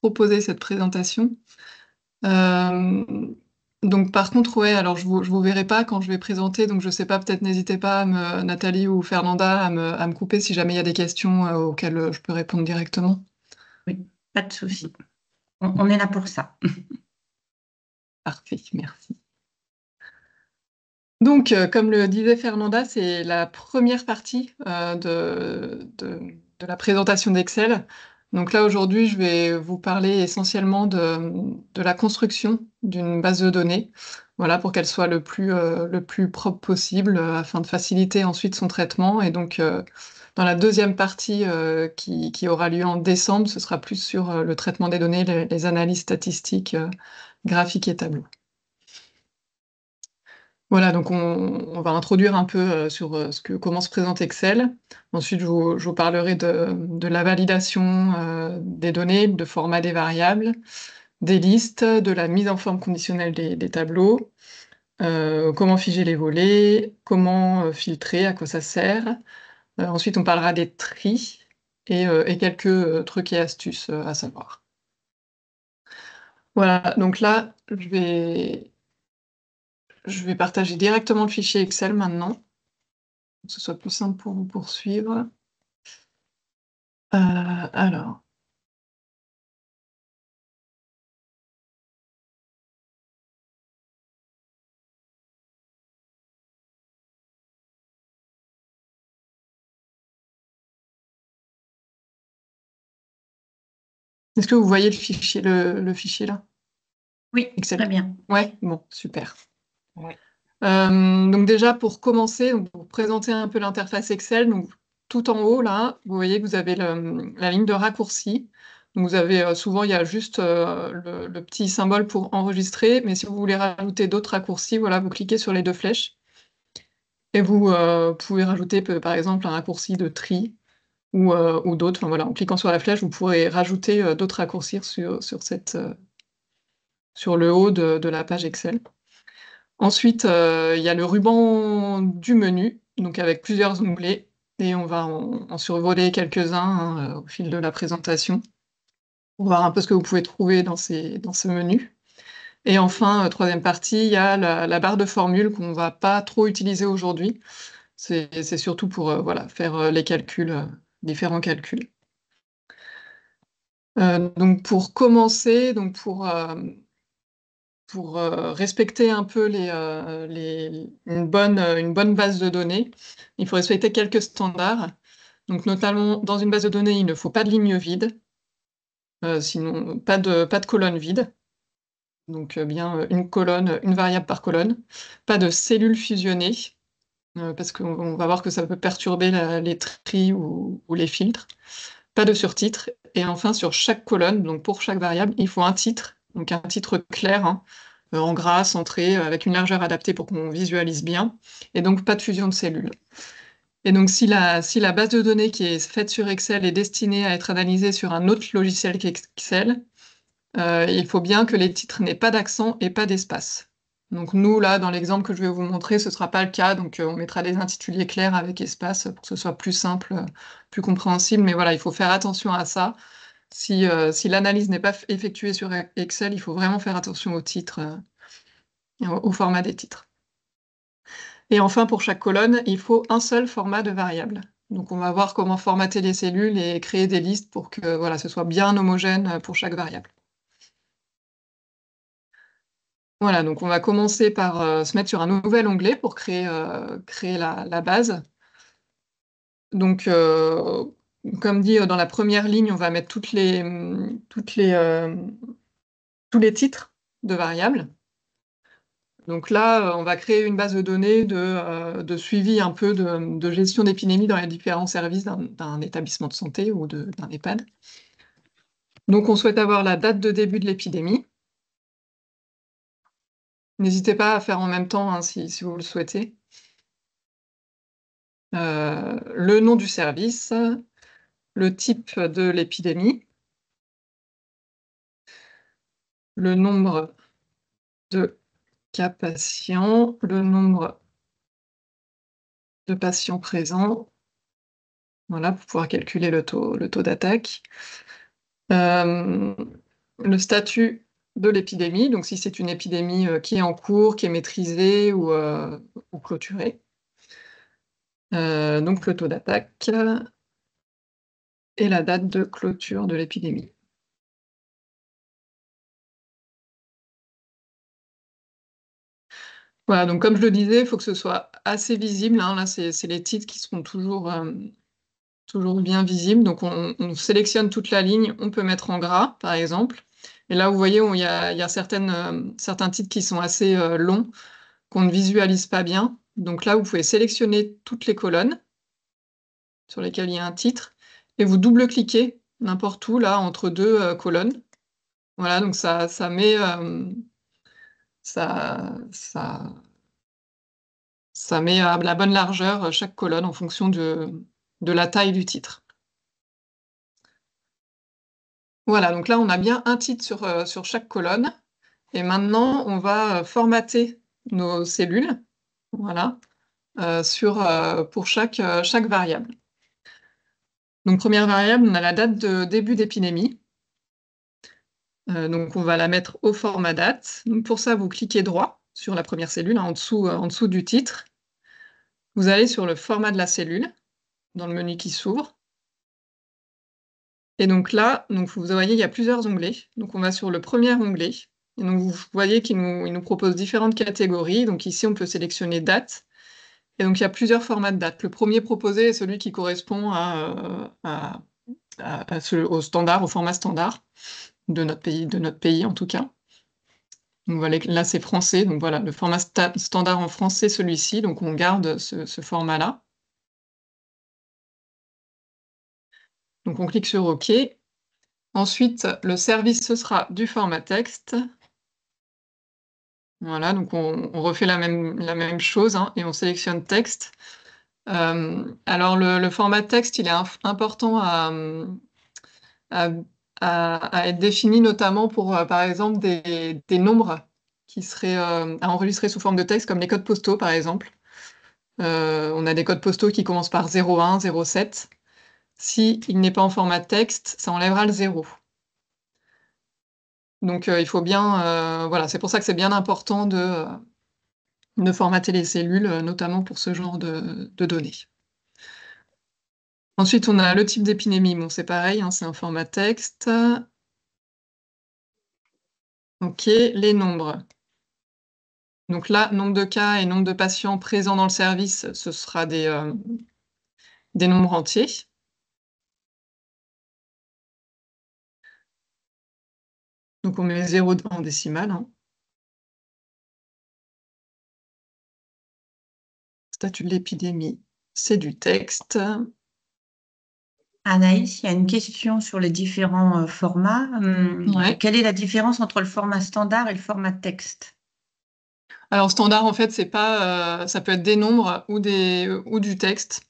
proposer cette présentation. Donc par contre, ouais, alors je vous verrai pas quand je vais présenter, donc je sais pas, peut-être n'hésitez pas, Nathalie ou Fernanda, à me couper si jamais il y a des questions auxquelles je peux répondre directement. Oui, pas de souci. On est là pour ça. Parfait, merci. Donc, comme le disait Fernanda, c'est la première partie de la présentation d'Excel. Donc là, aujourd'hui, je vais vous parler essentiellement de la construction d'une base de données, voilà, pour qu'elle soit le plus propre possible, afin de faciliter ensuite son traitement. Et donc, dans la deuxième partie qui aura lieu en décembre, ce sera plus sur le traitement des données, les analyses statistiques, graphiques et tableaux. Voilà, donc on va introduire un peu sur comment se présente Excel. Ensuite, je vous parlerai de la validation des données, de format des variables, des listes, de la mise en forme conditionnelle des tableaux, comment figer les volets, comment filtrer, à quoi ça sert. Ensuite, on parlera des tris et quelques trucs et astuces à savoir. Voilà, donc là, je vais partager directement le fichier Excel maintenant, pour que ce soit plus simple pour vous poursuivre. Alors. Est-ce que vous voyez le fichier là? Oui, Excel. très bien. Ouais, bon, super. Ouais. Donc déjà, pour commencer, donc, pour présenter un peu l'interface Excel, donc tout en haut, là, vous voyez que vous avez la ligne de raccourci. Donc vous avez souvent, il y a juste le petit symbole pour enregistrer, mais si vous voulez rajouter d'autres raccourcis, voilà, vous cliquez sur les deux flèches et vous pouvez rajouter par exemple un raccourci de tri ou d'autres. Enfin, voilà, en cliquant sur la flèche, vous pourrez rajouter d'autres raccourcis sur le haut de la page Excel. Ensuite, il y a le ruban du menu, donc avec plusieurs onglets, et on va en survoler quelques-uns hein, au fil de la présentation, pour voir un peu ce que vous pouvez trouver dans ce menu. Et enfin, troisième partie, il y a la barre de formule qu'on va pas trop utiliser aujourd'hui. C'est surtout pour voilà, faire les calculs, différents calculs. Donc pour commencer, donc pour respecter un peu une bonne base de données, il faut respecter quelques standards. Donc notamment, dans une base de données, il ne faut pas de ligne vide, sinon pas de colonne vide. Donc bien une colonne, une variable par colonne. Pas de cellules fusionnées, parce qu'on va voir que ça peut perturber les tris ou les filtres. Pas de surtitres. Et enfin, sur chaque colonne, donc pour chaque variable, il faut un titre, donc un titre clair, hein, en gras, centré, avec une largeur adaptée pour qu'on visualise bien, et donc pas de fusion de cellules. Et donc si la base de données qui est faite sur Excel est destinée à être analysée sur un autre logiciel qu'Excel, il faut bien que les titres n'aient pas d'accent et pas d'espace. Donc nous, là, dans l'exemple que je vais vous montrer, ce ne sera pas le cas, donc on mettra des intitulés clairs avec espace pour que ce soit plus simple, plus compréhensible, mais voilà, il faut faire attention à ça. Si l'analyse n'est pas effectuée sur Excel, il faut vraiment faire attention aux titres, au format des titres. Et enfin, pour chaque colonne, il faut un seul format de variable. Donc on va voir comment formater les cellules et créer des listes pour que voilà, ce soit bien homogène pour chaque variable. Voilà, donc on va commencer par se mettre sur un nouvel onglet pour créer la base. Donc, comme dit, dans la première ligne, on va mettre tous les titres de variables. Donc là, on va créer une base de données de suivi un peu de gestion d'épidémie dans les différents services d'un établissement de santé ou d'un EHPAD. Donc on souhaite avoir la date de début de l'épidémie. N'hésitez pas à faire en même temps hein, si vous le souhaitez. Le nom du service, le type de l'épidémie, le nombre de cas patients, le nombre de patients présents, voilà, pour pouvoir calculer le taux d'attaque. le statut de l'épidémie, donc si c'est une épidémie qui est en cours, qui est maîtrisée ou clôturée. Donc le taux d'attaque et la date de clôture de l'épidémie. Voilà, donc comme je le disais, il faut que ce soit assez visible, hein. Là, c'est les titres qui seront toujours bien visibles. Donc on sélectionne toute la ligne, on peut mettre en gras, par exemple. Et là, vous voyez, il y a certains titres qui sont assez longs, qu'on ne visualise pas bien. Donc là, vous pouvez sélectionner toutes les colonnes sur lesquelles il y a un titre, et vous double-cliquez n'importe où, là, entre deux colonnes. Voilà, donc ça met ça met à la bonne largeur chaque colonne en fonction de la taille du titre. Voilà, donc là, on a bien un titre sur chaque colonne. Et maintenant, on va formater nos cellules, voilà, pour chaque variable. Donc, première variable, on a la date de début d'épidémie. Donc, on va la mettre au format date. Donc, pour ça, vous cliquez droit sur la première cellule, hein, en dessous du titre. Vous allez sur le format de la cellule, dans le menu qui s'ouvre. Et donc là, vous voyez, il y a plusieurs onglets. Donc, on va sur le premier onglet. Et donc, vous voyez qu'il nous propose différentes catégories. Donc, ici, on peut sélectionner date. Et donc, il y a plusieurs formats de date. Le premier proposé est celui qui correspond au standard, au format standard de notre pays en tout cas. Donc voilà, là, c'est français. Donc voilà, le format standard en français, celui-ci. Donc on garde ce format-là. Donc on clique sur OK. Ensuite, le service, ce sera du format texte. Voilà, donc on refait la même chose, hein, et on sélectionne texte. Alors le format texte, il est important à être défini, notamment pour, par exemple, des nombres qui seraient à enregistrer sous forme de texte, comme les codes postaux, par exemple. On a des codes postaux qui commencent par 01, 07. Si il n'est pas en format texte, ça enlèvera le 0. Donc il faut bien, voilà, c'est pour ça que c'est bien important de formater les cellules, notamment pour ce genre de données. Ensuite, on a le type d'épidémie. Bon, c'est pareil, hein, c'est un format texte. OK, les nombres. Donc là, nombre de cas et nombre de patients présents dans le service, ce sera des nombres entiers. Donc on met 0 en décimale, hein. Statut de l'épidémie, c'est du texte. Anaïs, il y a une question sur les différents formats. Ouais. Quelle est la différence entre le format standard et le format texte? Alors standard, en fait, c'est pas, ça peut être des nombres ou du texte.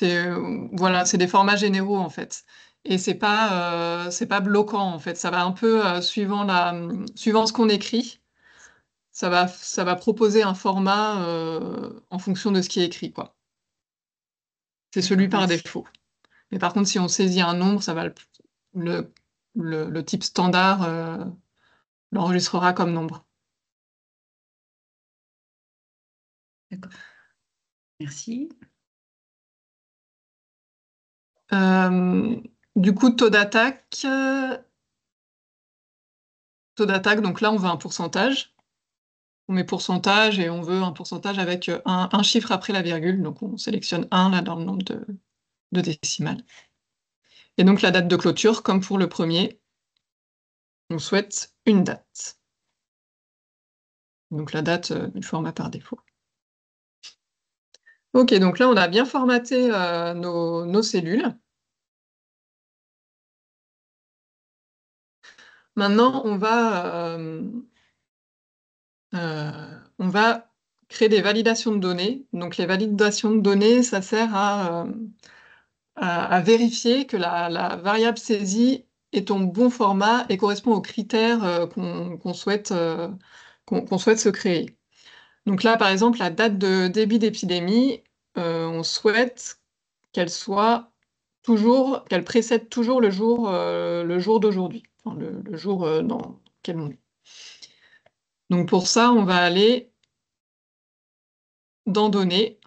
Voilà, c'est des formats généraux en fait. Et c'est pas bloquant en fait. Ça va un peu suivant ce qu'on écrit. Ça va proposer un format en fonction de ce qui est écrit, quoi. C'est celui par Merci. défaut. Mais par contre, si on saisit un nombre, ça va le, le type standard l'enregistrera comme nombre. D'accord. Merci. Du coup, taux d'attaque. Donc là, on veut un pourcentage. On met pourcentage et on veut un pourcentage avec un chiffre après la virgule. Donc on sélectionne 1 là dans le nombre de décimales. Et donc la date de clôture, comme pour le premier, on souhaite une date. Donc la date du format par défaut. Ok, donc là on a bien formaté nos cellules. Maintenant on va créer des validations de données. Donc les validations de données, ça sert à vérifier que la variable saisie est en bon format et correspond aux critères qu'on souhaite se créer. Donc là, par exemple, la date de début d'épidémie, on souhaite qu'elle soit toujours, qu'elle précède toujours le jour d'aujourd'hui, enfin, le jour dans lequel on est. Donc pour ça, on va aller dans Données.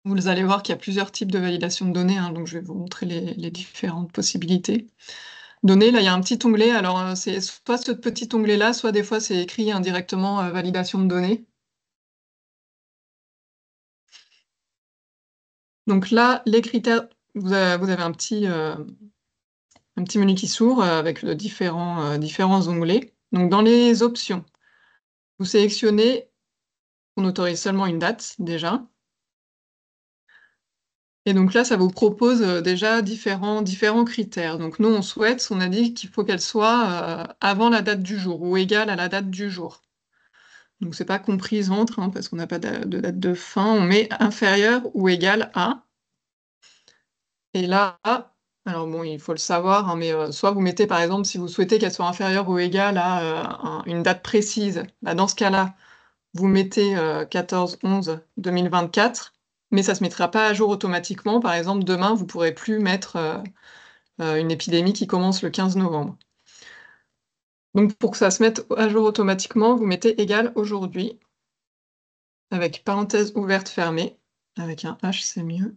Vous allez voir qu'il y a plusieurs types de validation de données, hein, donc je vais vous montrer les différentes possibilités. Données, là, il y a un petit onglet. Alors, c'est soit ce petit onglet-là, soit des fois, c'est écrit indirectement validation de données. Donc là, les critères, vous avez un petit menu qui s'ouvre avec différents onglets. Donc, dans les options, vous sélectionnez, on autorise seulement une date, déjà. Et donc là, ça vous propose déjà différents critères. Donc nous, on a dit qu'il faut qu'elle soit avant la date du jour ou égale à la date du jour. Donc c'est pas comprise entre, hein, parce qu'on n'a pas de date de fin. On met inférieur ou égal à. Et là, alors bon, il faut le savoir, hein, mais soit vous mettez par exemple, si vous souhaitez qu'elle soit inférieure ou égale à une date précise, bah, dans ce cas-là, vous mettez 14-11-2024, mais ça ne se mettra pas à jour automatiquement. Par exemple, demain, vous ne pourrez plus mettre une épidémie qui commence le 15 novembre. Donc pour que ça se mette à jour automatiquement, vous mettez égal aujourd'hui, avec parenthèse ouverte fermée, avec un H c'est mieux.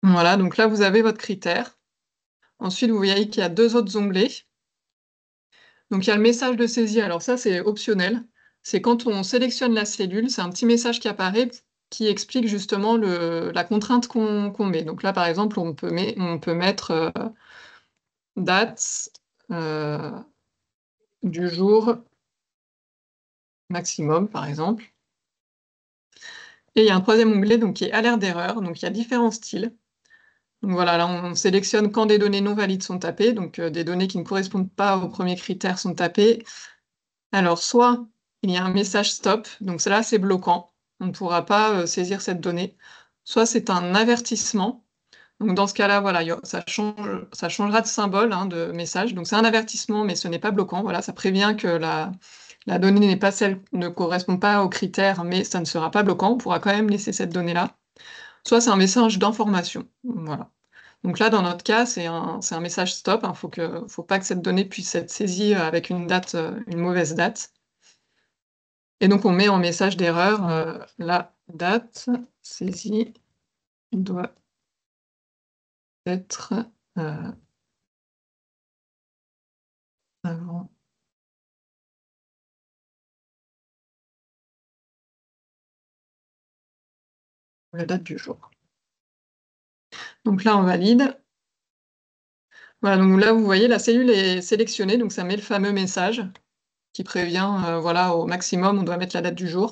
Voilà, donc là vous avez votre critère. Ensuite, vous voyez qu'il y a deux autres onglets. Donc il y a le message de saisie, alors ça c'est optionnel. C'est quand on sélectionne la cellule, c'est un petit message qui apparaît qui explique justement la contrainte qu'on met. Donc là par exemple, on peut mettre date du jour maximum, par exemple. Et il y a un troisième onglet donc, qui est alerte d'erreur. Donc il y a différents styles. Donc voilà, là on sélectionne quand des données non valides sont tapées, donc des données qui ne correspondent pas aux premiers critères sont tapées. Alors soit il y a un message stop, donc là c'est bloquant, on ne pourra pas saisir cette donnée. Soit c'est un avertissement, donc dans ce cas-là, voilà, ça changera de symbole, hein, de message. Donc c'est un avertissement, mais ce n'est pas bloquant. Voilà, ça prévient que la donnée n'est pas ne correspond pas aux critères, mais ça ne sera pas bloquant. On pourra quand même laisser cette donnée-là. Soit c'est un message d'information. Voilà. Donc là, dans notre cas, c'est un message stop. Il ne faut pas que cette donnée puisse être saisie avec une mauvaise date. Et donc on met en message d'erreur la date saisie doit être avant la date du jour. Donc là, on valide. Voilà, donc là, vous voyez, la cellule est sélectionnée, donc ça met le fameux message qui prévient, voilà, au maximum, on doit mettre la date du jour.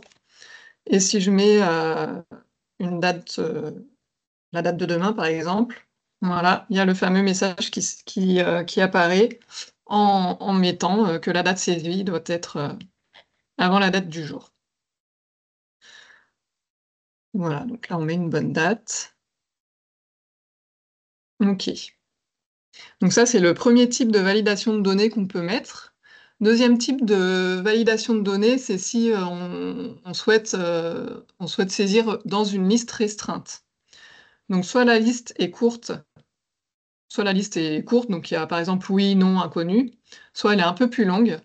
Et si je mets une date, la date de demain, par exemple, voilà, il y a le fameux message qui apparaît en mettant que la date saisie doit être avant la date du jour. Voilà, donc là, on met une bonne date. OK. Donc ça, c'est le premier type de validation de données qu'on peut mettre. Deuxième type de validation de données, c'est si on souhaite saisir dans une liste restreinte. Donc soit la liste est courte, donc il y a par exemple oui, non, inconnu, soit elle est un peu plus longue.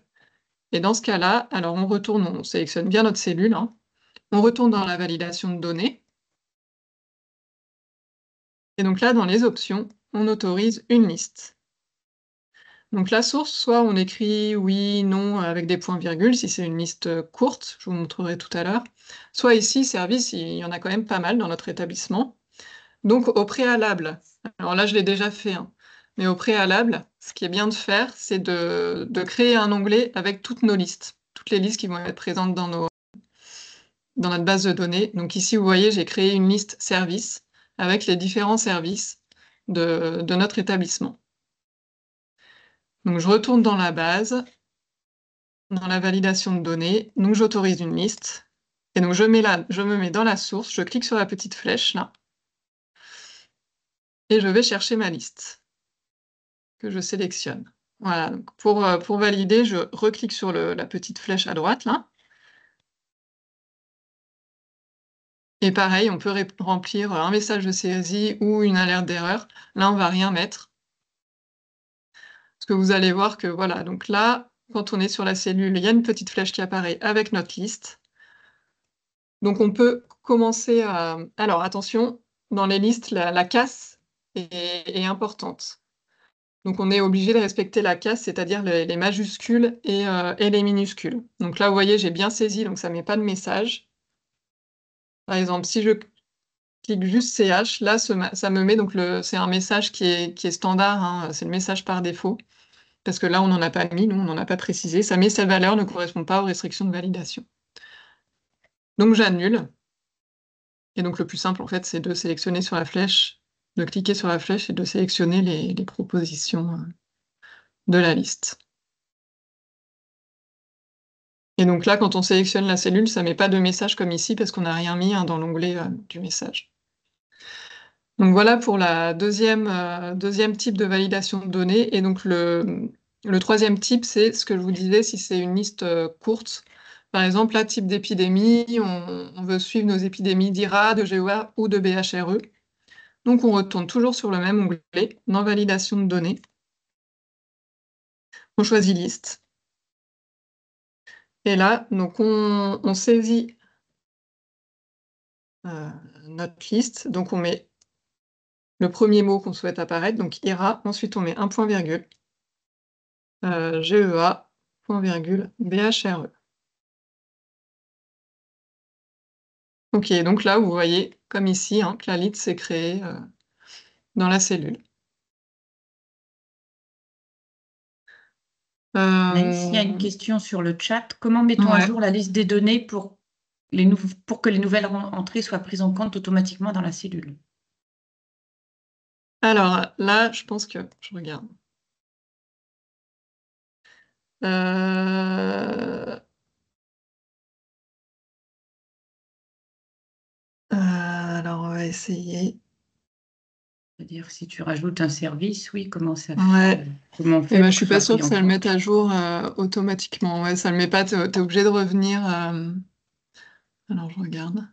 Et dans ce cas-là, alors on sélectionne bien notre cellule, hein. On retourne dans la validation de données. Et donc là, dans les options, on autorise une liste. Donc la source, soit on écrit oui, non avec des points-virgules si c'est une liste courte, je vous montrerai tout à l'heure. Soit ici, service, il y en a quand même pas mal dans notre établissement. Donc au préalable, alors là je l'ai déjà fait, hein, mais au préalable, ce qui est bien de faire, c'est de créer un onglet avec toutes nos listes, toutes les listes qui vont être présentes dans notre base de données. Donc ici, vous voyez, j'ai créé une liste service avec les différents services de notre établissement. Donc je retourne dans la base, dans la validation de données, donc j'autorise une liste, et donc je me mets dans la source, je clique sur la petite flèche là, et je vais chercher ma liste, que je sélectionne. Voilà, donc pour valider, je reclique sur la petite flèche à droite là, Et pareil, on peut remplir un message de saisie ou une alerte d'erreur. Là, on va rien mettre. Parce que vous allez voir que voilà, donc là, quand on est sur la cellule, il y a une petite flèche qui apparaît avec notre liste. Donc on peut commencer à... Alors attention, dans les listes, la casse est importante. Donc on est obligé de respecter la casse, c'est-à-dire les majuscules et les minuscules. Donc là, vous voyez, j'ai bien saisi, donc ça met pas de message. Par exemple, si je clique juste CH, là, ça me met, donc c'est un message qui est standard, hein, c'est le message par défaut, parce que là, on n'en a pas mis, nous, on n'en a pas précisé. Ça met cette valeur ne correspond pas aux restrictions de validation. Donc j'annule. Et donc le plus simple, en fait, c'est de sélectionner sur la flèche, de cliquer sur la flèche et de sélectionner les propositions de la liste. Et donc là, quand on sélectionne la cellule, ça met pas de message comme ici, parce qu'on n'a rien mis dans l'onglet du message. Donc voilà pour la deuxième type de validation de données. Et donc le troisième type, c'est ce que je vous disais, si c'est une liste courte. Par exemple, là, type d'épidémie, on veut suivre nos épidémies d'IRA, de GOA ou de BHRE. Donc on retourne toujours sur le même onglet, dans validation de données. On choisit liste. Et là, donc on saisit notre liste. Donc on met le premier mot qu'on souhaite apparaître, donc IRA. Ensuite, on met un point virgule. GEA, point virgule, BHRE. Ok, donc là, vous voyez, comme ici, hein, que la liste s'est créée dans la cellule. Anaïs, il y a une question sur le chat. Comment mettons à Ouais. jour la liste des données pour que les nouvelles entrées soient prises en compte automatiquement dans la cellule? Alors là, je pense que... Je regarde. Alors, on va essayer. C'est-à-dire, si tu rajoutes un service, oui, comment on fait Eh ben, je pour que suis ce pas soit sûre pris que en ça le compte? mette à jour automatiquement. Ouais, ça le met pas, t'es obligé de revenir. Alors, je regarde.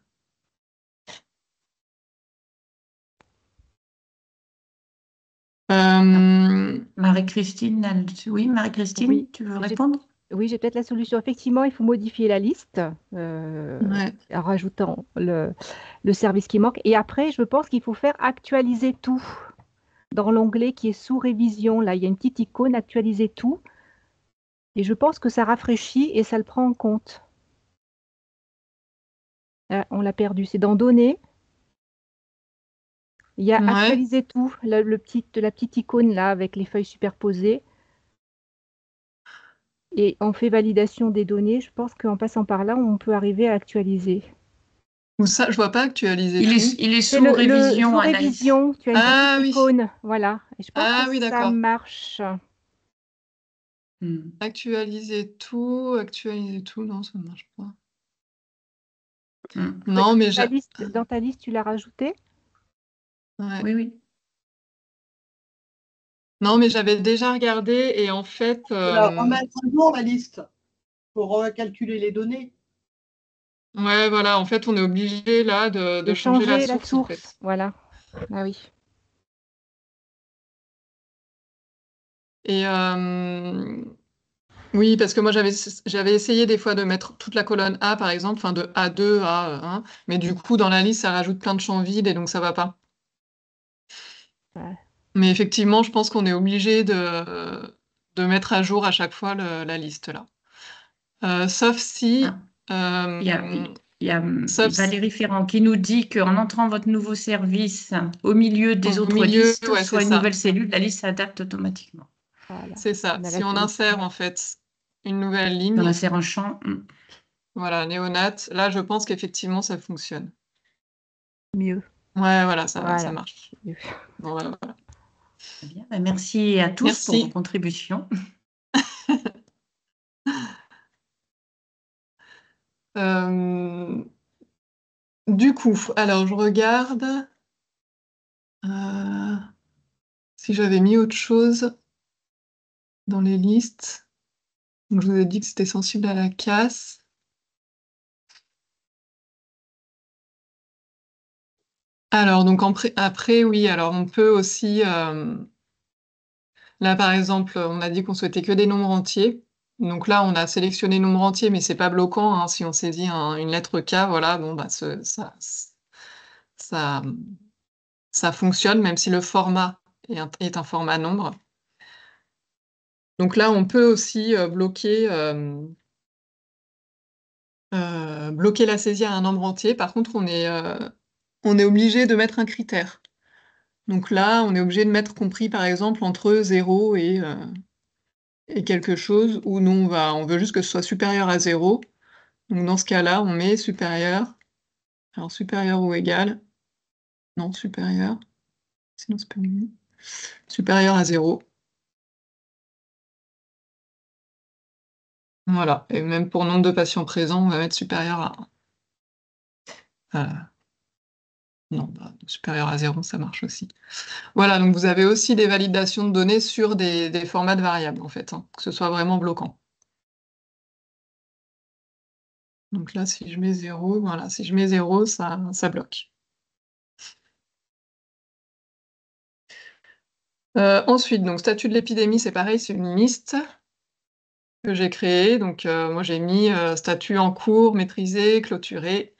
Marie-Christine, oui, Marie-Christine, Oui, tu veux répondre? oui, j'ai peut-être la solution. Effectivement, il faut modifier la liste Ouais. en rajoutant le service qui manque. Et après, je pense qu'il faut faire actualiser tout. Dans l'onglet qui est sous révision, là, il y a une petite icône actualiser tout. Et je pense que ça rafraîchit et ça le prend en compte. Ah, on l'a perdu. C'est dans données. Il y a Ouais. actualiser tout, la petite icône là avec les feuilles superposées. Et on fait validation des données. Je pense qu'en passant par là, on peut arriver à actualiser. Ou ça, je vois pas actualiser Il tout. est C'est sous révision, sous Anaïs. révision, tu as une Ah petite oui. icône, voilà. Et je pense Ah que oui, ça d'accord. marche. Actualiser tout, non, ça ne marche pas. Mm. Non, mais Dans ta liste, tu l'as rajouté? ouais. Oui, oui. Non, mais j'avais déjà regardé et en fait, Faut la remettre à jour, la liste, pour recalculer les données. ouais, voilà, en fait, on est obligé là de changer la changer la source, en fait. source, voilà. Ah oui. Et oui, parce que moi, j'avais essayé des fois de mettre toute la colonne A, par exemple, enfin de A2 à 1, mais du coup, dans la liste, ça rajoute plein de champs vides et donc ça va pas. Ouais. Mais effectivement, je pense qu'on est obligé de mettre à jour à chaque fois la liste là. Sauf si... Ah. Il y a sauf si- Valérie Ferrand qui nous dit qu'en entrant votre nouveau service au milieu des au autres milieu, listes, ouais, c'est soit une ça. nouvelle cellule, la liste s'adapte automatiquement. Voilà. C'est ça. On a Si la on solution. insère en fait une nouvelle On ligne, insère un champ. voilà, néonate, là je pense qu'effectivement ça fonctionne. Mieux. Ouais, voilà, ça Voilà. marche. Bon, voilà. Très bien. Ben, merci à tous pour vos Merci. contributions. Du coup, alors je regarde si j'avais mis autre chose dans les listes. Donc, je vous ai dit que c'était sensible à la casse. Alors, donc après, oui, alors on peut aussi, là par exemple, on a dit qu'on souhaitait que des nombres entiers. Donc là, on a sélectionné nombre entier, mais c'est pas bloquant, hein. Si on saisit une lettre K, voilà, bon, bah, ça, ça fonctionne, même si le format est un format nombre. Donc là, on peut aussi bloquer la saisie à un nombre entier. Par contre, on est obligé de mettre un critère. Donc là, on est obligé de mettre compris, par exemple, entre 0 et quelque chose, ou non, on veut juste que ce soit supérieur à 0. Donc dans ce cas-là, on met supérieur. Alors supérieur ou égal. Non, supérieur. Sinon, c'est pas mignon. Supérieur à 0. Voilà. Et même pour nombre de patients présents, on va mettre supérieur à 1. Non, bah, supérieur à 0, ça marche aussi. Voilà, donc vous avez aussi des validations de données sur des formats de variables, en fait, hein, que ce soit vraiment bloquant. Donc là, si je mets 0, voilà, si je mets 0, ça bloque. Ensuite, donc statut de l'épidémie, c'est pareil, c'est une liste que j'ai créée. Donc moi, j'ai mis statut en cours, maîtrisé, clôturé.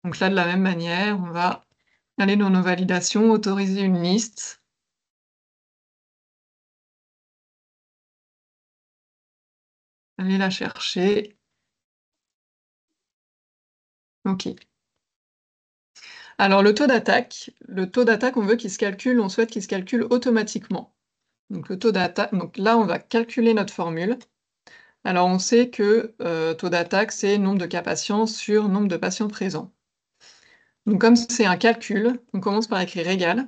Donc là, de la même manière, on va aller dans nos validations, autoriser une liste. Aller la chercher. OK. Alors le taux d'attaque, on veut qu'il se calcule, on souhaite qu'il se calcule automatiquement. Donc le taux d'attaque, donc là, on va calculer notre formule. Alors on sait que taux d'attaque, c'est nombre de cas patients sur nombre de patients présents. Donc comme c'est un calcul, on commence par écrire égal.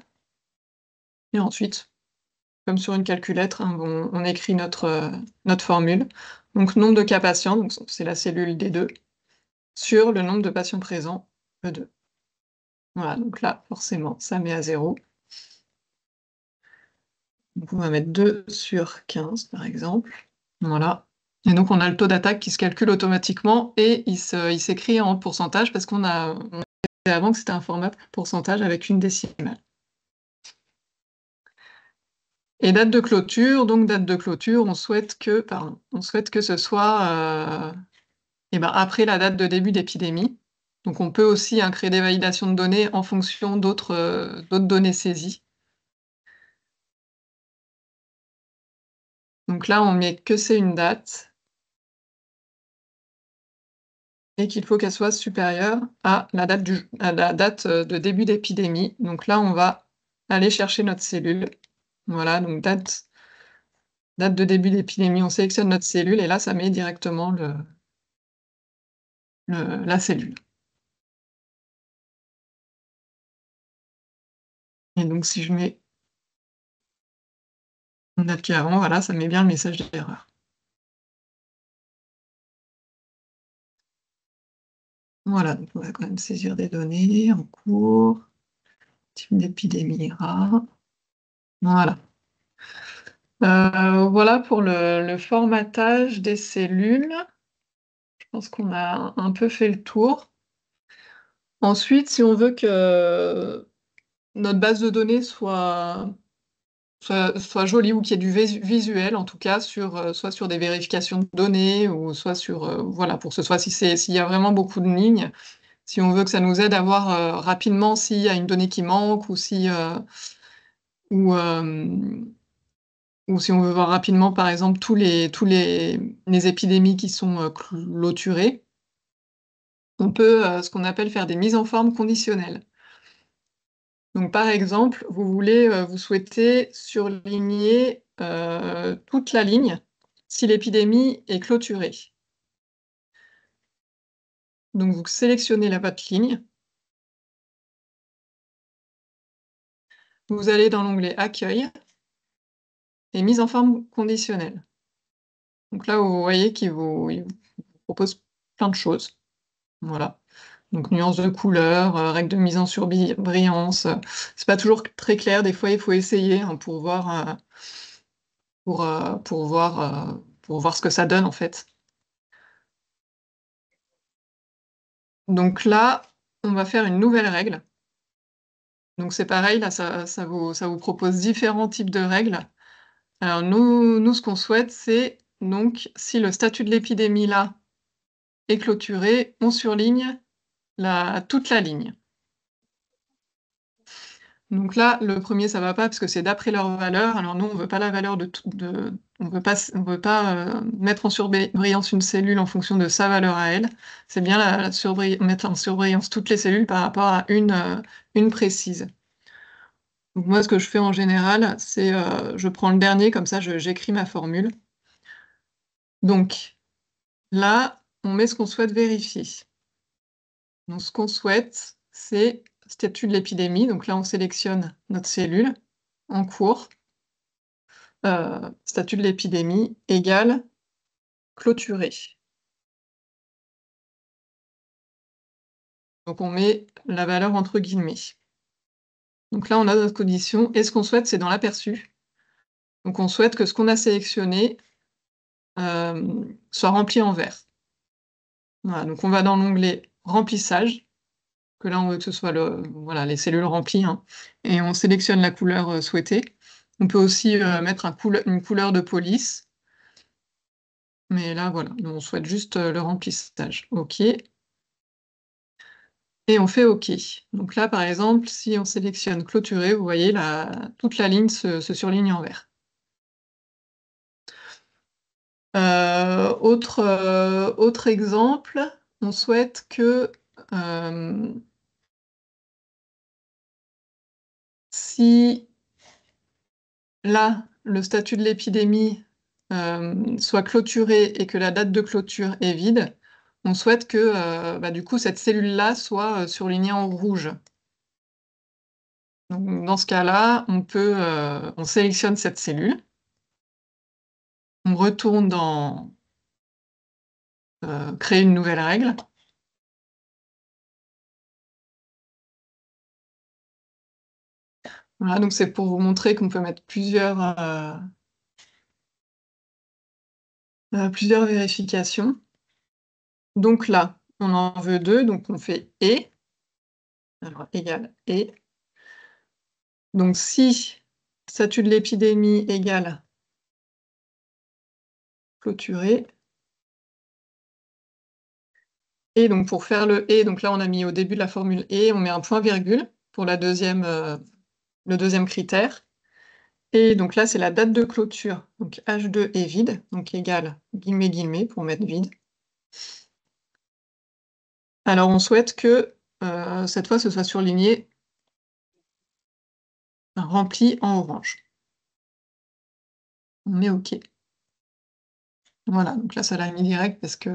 Et ensuite, comme sur une calculette, hein, on écrit notre formule. Donc nombre de cas patients, donc c'est la cellule D2, sur le nombre de patients présents, E2. Voilà, donc là, forcément, ça met à 0. Donc on va mettre 2 sur 15, par exemple. Voilà. Et donc on a le taux d'attaque qui se calcule automatiquement et il s'écrit en pourcentage parce on a dit avant que c'était un format pourcentage avec une décimale. Et date de clôture, donc date de clôture, on souhaite que ce soit après la date de début d'épidémie. Donc on peut aussi créer des validations de données en fonction d'autres données saisies. Donc là, on met que c'est une date et qu'il faut qu'elle soit supérieure à la date de début d'épidémie. Donc là, on va aller chercher notre cellule. Voilà, donc date de début d'épidémie, on sélectionne notre cellule et là, ça met directement la cellule. Et donc si je mets une date qui est avant, voilà, ça met bien le message d'erreur. Voilà, donc on va quand même saisir des données en cours, type d'épidémie rare. Voilà. Voilà pour le formatage des cellules. Je pense qu'on a un peu fait le tour. Ensuite, si on veut que notre base de données soit jolie ou qu'il y ait du visuel, en tout cas, soit sur des vérifications de données ou soit sur, voilà, pour que ce soit, s'il y a vraiment beaucoup de lignes, si on veut que ça nous aide à voir rapidement s'il y a une donnée qui manque ou ou, ou si on veut voir rapidement, par exemple, tous les épidémies qui sont clôturées, on peut ce qu'on appelle faire des mises en forme conditionnelles. Donc, par exemple, vous souhaitez surligner toute la ligne si l'épidémie est clôturée. Donc, vous sélectionnez votre ligne. Vous allez dans l'onglet Accueil et Mise en forme conditionnelle. Donc là, vous voyez qu'il vous propose plein de choses. Voilà. Donc, nuances de couleur, règles de mise en surbrillance. C'est pas toujours très clair. Des fois, il faut essayer pour voir, pour voir ce que ça donne, en fait. Donc là, on va faire une nouvelle règle. Donc c'est pareil, là, ça vous propose différents types de règles. Alors nous, ce qu'on souhaite, c'est donc si le statut de l'épidémie là est clôturé, on surligne toute la ligne. Donc là, le premier, ça va pas parce que c'est d'après leur valeur. Alors nous, on veut pas la valeur on veut pas mettre en surbrillance une cellule en fonction de sa valeur à elle. C'est bien mettre en surbrillance toutes les cellules par rapport à une précise. Donc moi, ce que je fais en général, c'est je prends le dernier, comme ça j'écris ma formule. Donc là, on met ce qu'on souhaite vérifier. Donc ce qu'on souhaite, c'est statut de l'épidémie. Donc là, on sélectionne notre cellule en cours. Statut de l'épidémie égale clôturé. Donc on met la valeur entre guillemets. Donc là, on a notre condition. Et ce qu'on souhaite, c'est dans l'aperçu. Donc on souhaite que ce qu'on a sélectionné soit rempli en vert. Voilà, donc on va dans l'onglet remplissage, que là on veut que ce soit voilà, les cellules remplies, hein, et on sélectionne la couleur souhaitée. On peut aussi mettre une couleur de police, mais là voilà, on souhaite juste le remplissage. OK. Et on fait OK. Donc là, par exemple, si on sélectionne clôturer, vous voyez, toute la ligne se surligne en vert. Autre exemple, on souhaite que si là, le statut de l'épidémie soit clôturé et que la date de clôture est vide, on souhaite que du coup, cette cellule-là soit surlignée en rouge. Donc, dans ce cas-là, on sélectionne cette cellule, on retourne dans créer une nouvelle règle. Voilà, donc c'est pour vous montrer qu'on peut mettre plusieurs vérifications. Donc là, on en veut 2, donc on fait « et ». Alors, égal « et ». Donc si statut de l'épidémie égale clôturé, et donc pour faire le « et », donc là on a mis au début de la formule « et », on met un point-virgule pour le deuxième critère. Et donc là, c'est la date de clôture. Donc H2 est vide, donc égal guillemets guillemets pour mettre vide. Alors on souhaite que cette fois ce soit surligné rempli en orange. On met OK. Voilà, donc là ça l'a mis direct parce que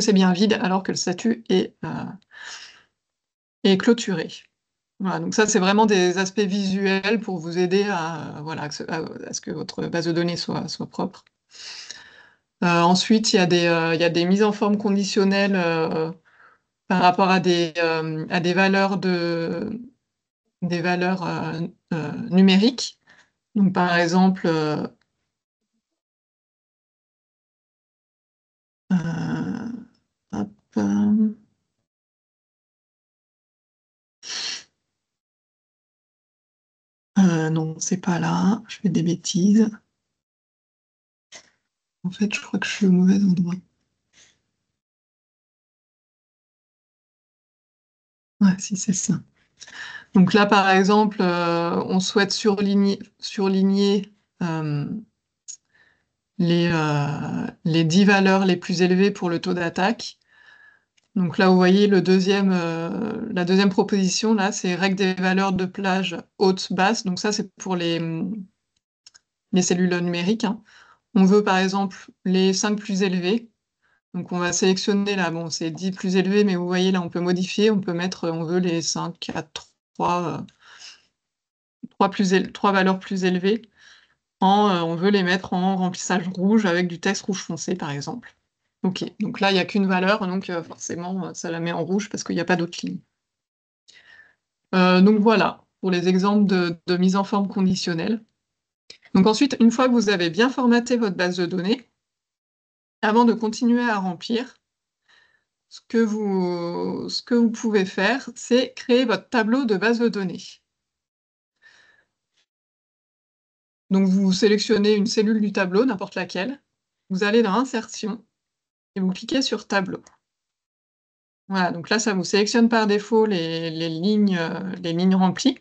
c'est bien vide alors que le statut est clôturé. Voilà, donc ça c'est vraiment des aspects visuels pour vous aider à ce que votre base de données soit propre. Ensuite, il y a des mises en forme conditionnelles par rapport à des valeurs numériques. Donc par exemple, hop, non, c'est pas là, je fais des bêtises. En fait, je crois que je suis au mauvais endroit. Ouais, si, c'est ça. Donc là, par exemple, on souhaite surligner les 10 valeurs les plus élevées pour le taux d'attaque. Donc là, vous voyez la deuxième proposition, là, c'est règle des valeurs de plage haute, basse. Donc ça, c'est pour les cellules numériques, hein. On veut, par exemple, les 5 plus élevées. Donc on va sélectionner là, bon, c'est 10 plus élevés, mais vous voyez, là, on peut modifier, on peut mettre, on veut les 5, 4, 3 valeurs plus élevées. On veut les mettre en remplissage rouge avec du texte rouge foncé, par exemple. OK, donc là, il n'y a qu'une valeur, donc forcément, ça la met en rouge parce qu'il n'y a pas d'autre ligne. Donc voilà, pour les exemples de mise en forme conditionnelle. Donc ensuite, une fois que vous avez bien formaté votre base de données, avant de continuer à remplir, ce que vous pouvez faire, c'est créer votre tableau de base de données. Donc, vous sélectionnez une cellule du tableau, n'importe laquelle. Vous allez dans Insertion et vous cliquez sur Tableau. Voilà, donc là, ça vous sélectionne par défaut les lignes remplies.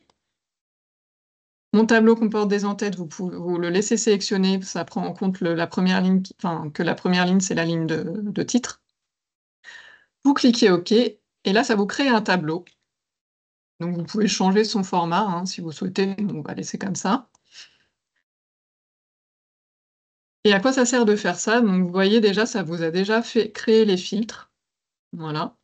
Mon tableau comporte des entêtes, vous le laissez sélectionner, ça prend en compte la première ligne, que la première ligne, c'est la ligne de titre. Vous cliquez OK, et là, ça vous crée un tableau. Donc, vous pouvez changer son format, hein, si vous souhaitez, on va laisser comme ça. Et à quoi ça sert de faire ça? Donc, vous voyez déjà, ça vous a déjà fait créer les filtres. Voilà.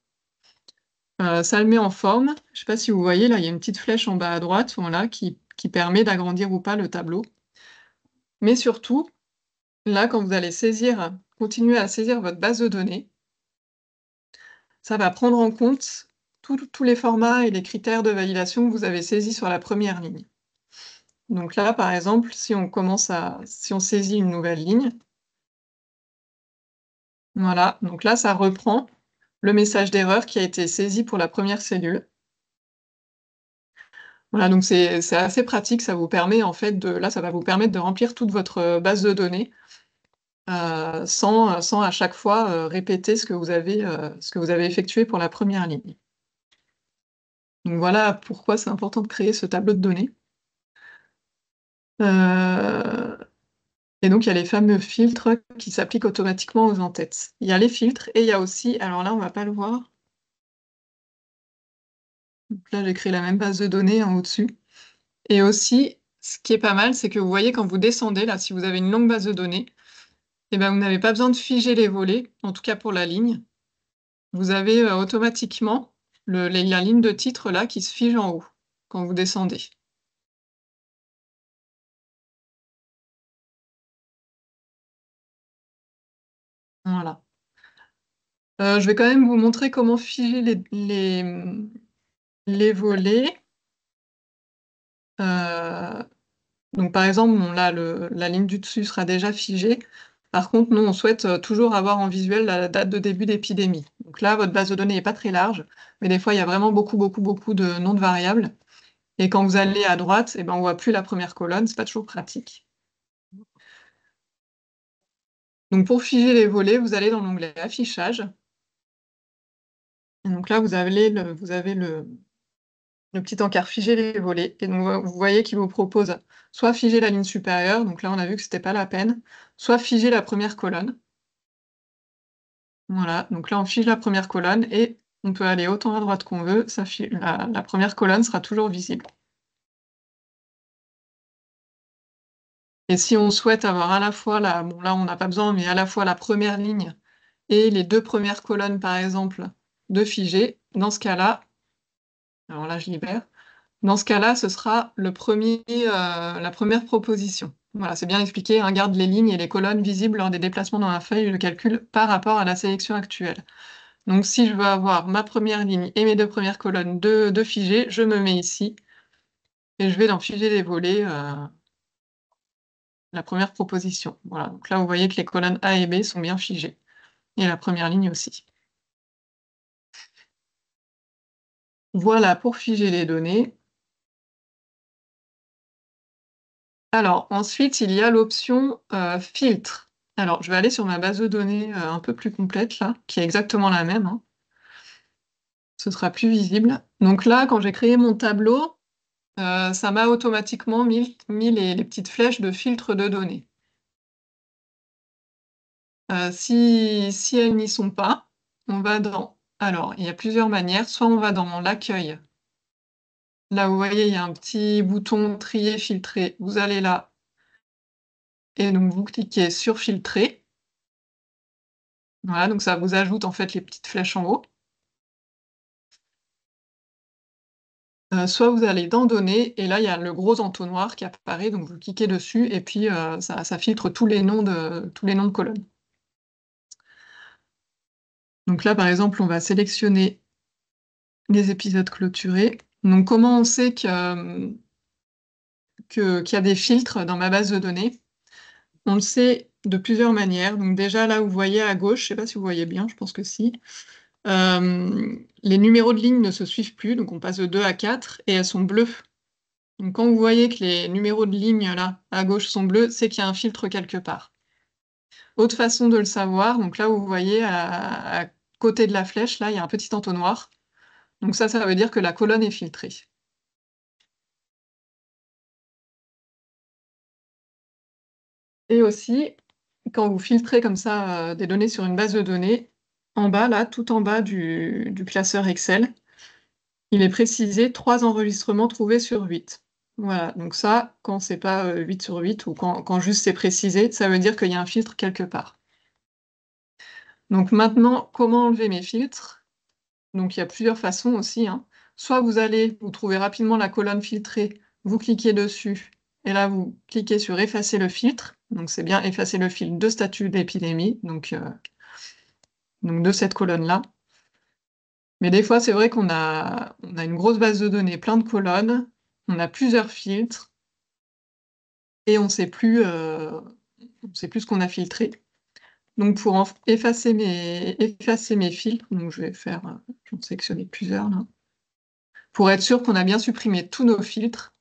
Ça le met en forme. Je ne sais pas si vous voyez, là, il y a une petite flèche en bas à droite, voilà, qui permet d'agrandir ou pas le tableau. Mais surtout, là, quand vous allez continuer à saisir votre base de données, ça va prendre en compte tous les formats et les critères de validation que vous avez saisis sur la première ligne. Donc là, par exemple, si on saisit une nouvelle ligne, voilà, donc là, ça reprend le message d'erreur qui a été saisi pour la première cellule. Voilà, donc c'est assez pratique, ça vous permet en fait ça va vous permettre de remplir toute votre base de données sans à chaque fois répéter ce que vous avez effectué pour la première ligne. Donc voilà pourquoi c'est important de créer ce tableau de données. Et donc il y a les fameux filtres qui s'appliquent automatiquement aux entêtes. Il y a les filtres et il y a aussi, alors là on va pas le voir. Donc là j'ai créé la même base de données en au-dessus. Et aussi, ce qui est pas mal, c'est que vous voyez quand vous descendez, là, si vous avez une longue base de données, eh ben, vous n'avez pas besoin de figer les volets, en tout cas pour la ligne. Vous avez automatiquement la ligne de titre là qui se fige en haut quand vous descendez. Voilà. Je vais quand même vous montrer comment figer les volets. Donc par exemple, là, la ligne du dessus sera déjà figée. Par contre, nous, on souhaite toujours avoir en visuel la date de début d'épidémie. Donc là, votre base de données n'est pas très large, mais des fois, il y a vraiment beaucoup de noms de variables. Et quand vous allez à droite, eh ben, on ne voit plus la première colonne, c'est pas toujours pratique. Donc pour figer les volets, vous allez dans l'onglet Affichage. Et donc là, vous avez le petit encart Figer les volets. Et donc vous voyez qu'il vous propose soit figer la ligne supérieure, donc là on a vu que c'était pas la peine, soit figer la première colonne. Voilà, donc là on fige la première colonne et on peut aller autant à droite qu'on veut, la première colonne sera toujours visible. Et si on souhaite avoir à la fois bon là on n'a pas besoin, mais à la fois la première ligne et les deux premières colonnes par exemple de figer, dans ce cas-là, alors là je libère, dans ce cas-là ce sera la première proposition. Voilà, c'est bien expliqué, hein, garde les lignes et les colonnes visibles lors des déplacements dans la feuille de calcul par rapport à la sélection actuelle. Donc si je veux avoir ma première ligne et mes deux premières colonnes de figées, je me mets ici et je vais dans figer les volets, la première proposition. Voilà, donc là vous voyez que les colonnes A et B sont bien figées et la première ligne aussi. Voilà pour figer les données. Alors ensuite, il y a l'option filtre. Alors je vais aller sur ma base de données un peu plus complète là, qui est exactement la même, hein. Ce sera plus visible. Donc là, quand j'ai créé mon tableau, ça m'a automatiquement mis les petites flèches de filtre de données. Si elles n'y sont pas, on va dans... Alors, il y a plusieurs manières. Soit on va dans l'accueil. Là, vous voyez, il y a un petit bouton trier, filtrer. Vous allez là. Et donc, vous cliquez sur filtrer. Voilà, donc ça vous ajoute en fait les petites flèches en haut. Soit vous allez dans données, et là, il y a le gros entonnoir qui apparaît, donc vous cliquez dessus, et puis ça filtre tous les noms de colonnes. Donc là, par exemple, on va sélectionner les épisodes clôturés. Donc comment on sait qu'il y a des filtres dans ma base de données? On le sait de plusieurs manières. Donc déjà, là, vous voyez à gauche, je ne sais pas si vous voyez bien, je pense que si. les numéros de ligne ne se suivent plus, donc on passe de 2 à 4 et elles sont bleues. Donc quand vous voyez que les numéros de ligne là à gauche sont bleus, c'est qu'il y a un filtre quelque part. Autre façon de le savoir, donc là vous voyez à côté de la flèche, là il y a un petit entonnoir. Donc ça veut dire que la colonne est filtrée. Et aussi, quand vous filtrez comme ça des données sur une base de données, en bas, là, tout en bas du classeur Excel, il est précisé 3 enregistrements trouvés sur 8. Voilà, donc ça, quand c'est pas 8 sur 8 ou quand juste c'est précisé, ça veut dire qu'il y a un filtre quelque part. Donc maintenant, comment enlever mes filtres? Donc il y a plusieurs façons aussi, hein. Soit vous trouvez rapidement la colonne filtrée, vous cliquez dessus, et là vous cliquez sur effacer le filtre. Donc c'est bien effacer le filtre de statut d'épidémie, donc de cette colonne-là. Mais des fois, c'est vrai qu'on a une grosse base de données, plein de colonnes, on a plusieurs filtres, et on sait plus ce qu'on a filtré. Donc pour effacer mes filtres, donc je vais j'en sélectionner plusieurs là. Pour être sûr qu'on a bien supprimé tous nos filtres,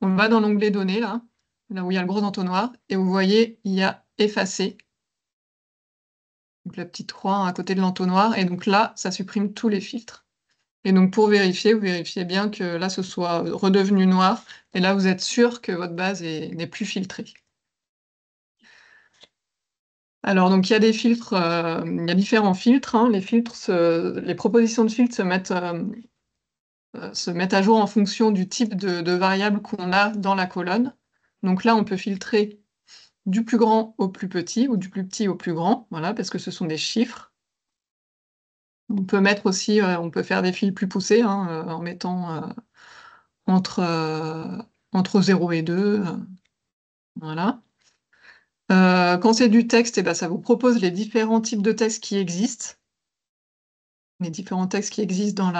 on va dans l'onglet données là où il y a le gros entonnoir, et vous voyez, il y a effacer. Donc la petite croix à côté de l'entonnoir, et donc là, ça supprime tous les filtres. Et donc pour vérifier, vous vérifiez bien que là, ce soit redevenu noir, et là, vous êtes sûr que votre base n'est plus filtrée. Alors, donc il y a des filtres, il y a différents filtres, hein. Les propositions de filtres se mettent à jour en fonction du type de variable qu'on a dans la colonne. Donc là, on peut filtrer du plus grand au plus petit, ou du plus petit au plus grand, voilà, parce que ce sont des chiffres. On peut mettre aussi, on peut faire des fils plus poussés, hein, en mettant entre 0 et 2, voilà. Quand c'est du texte, eh ben, ça vous propose les différents types de textes qui existent, les différents textes qui existent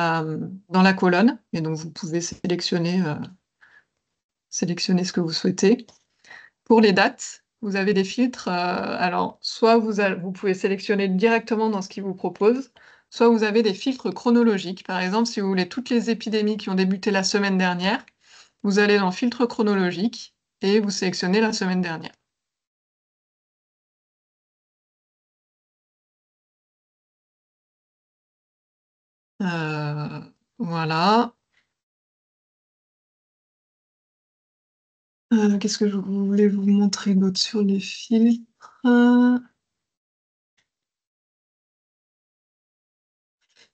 dans la colonne, et donc vous pouvez sélectionner ce que vous souhaitez. Pour les dates, vous avez des filtres, alors soit vous pouvez sélectionner directement dans ce qu'il vous propose, soit vous avez des filtres chronologiques. Par exemple, si vous voulez toutes les épidémies qui ont débuté la semaine dernière, vous allez dans filtre chronologique et vous sélectionnez la semaine dernière. Voilà. Qu'est-ce que je voulais vous montrer d'autre sur les filtres?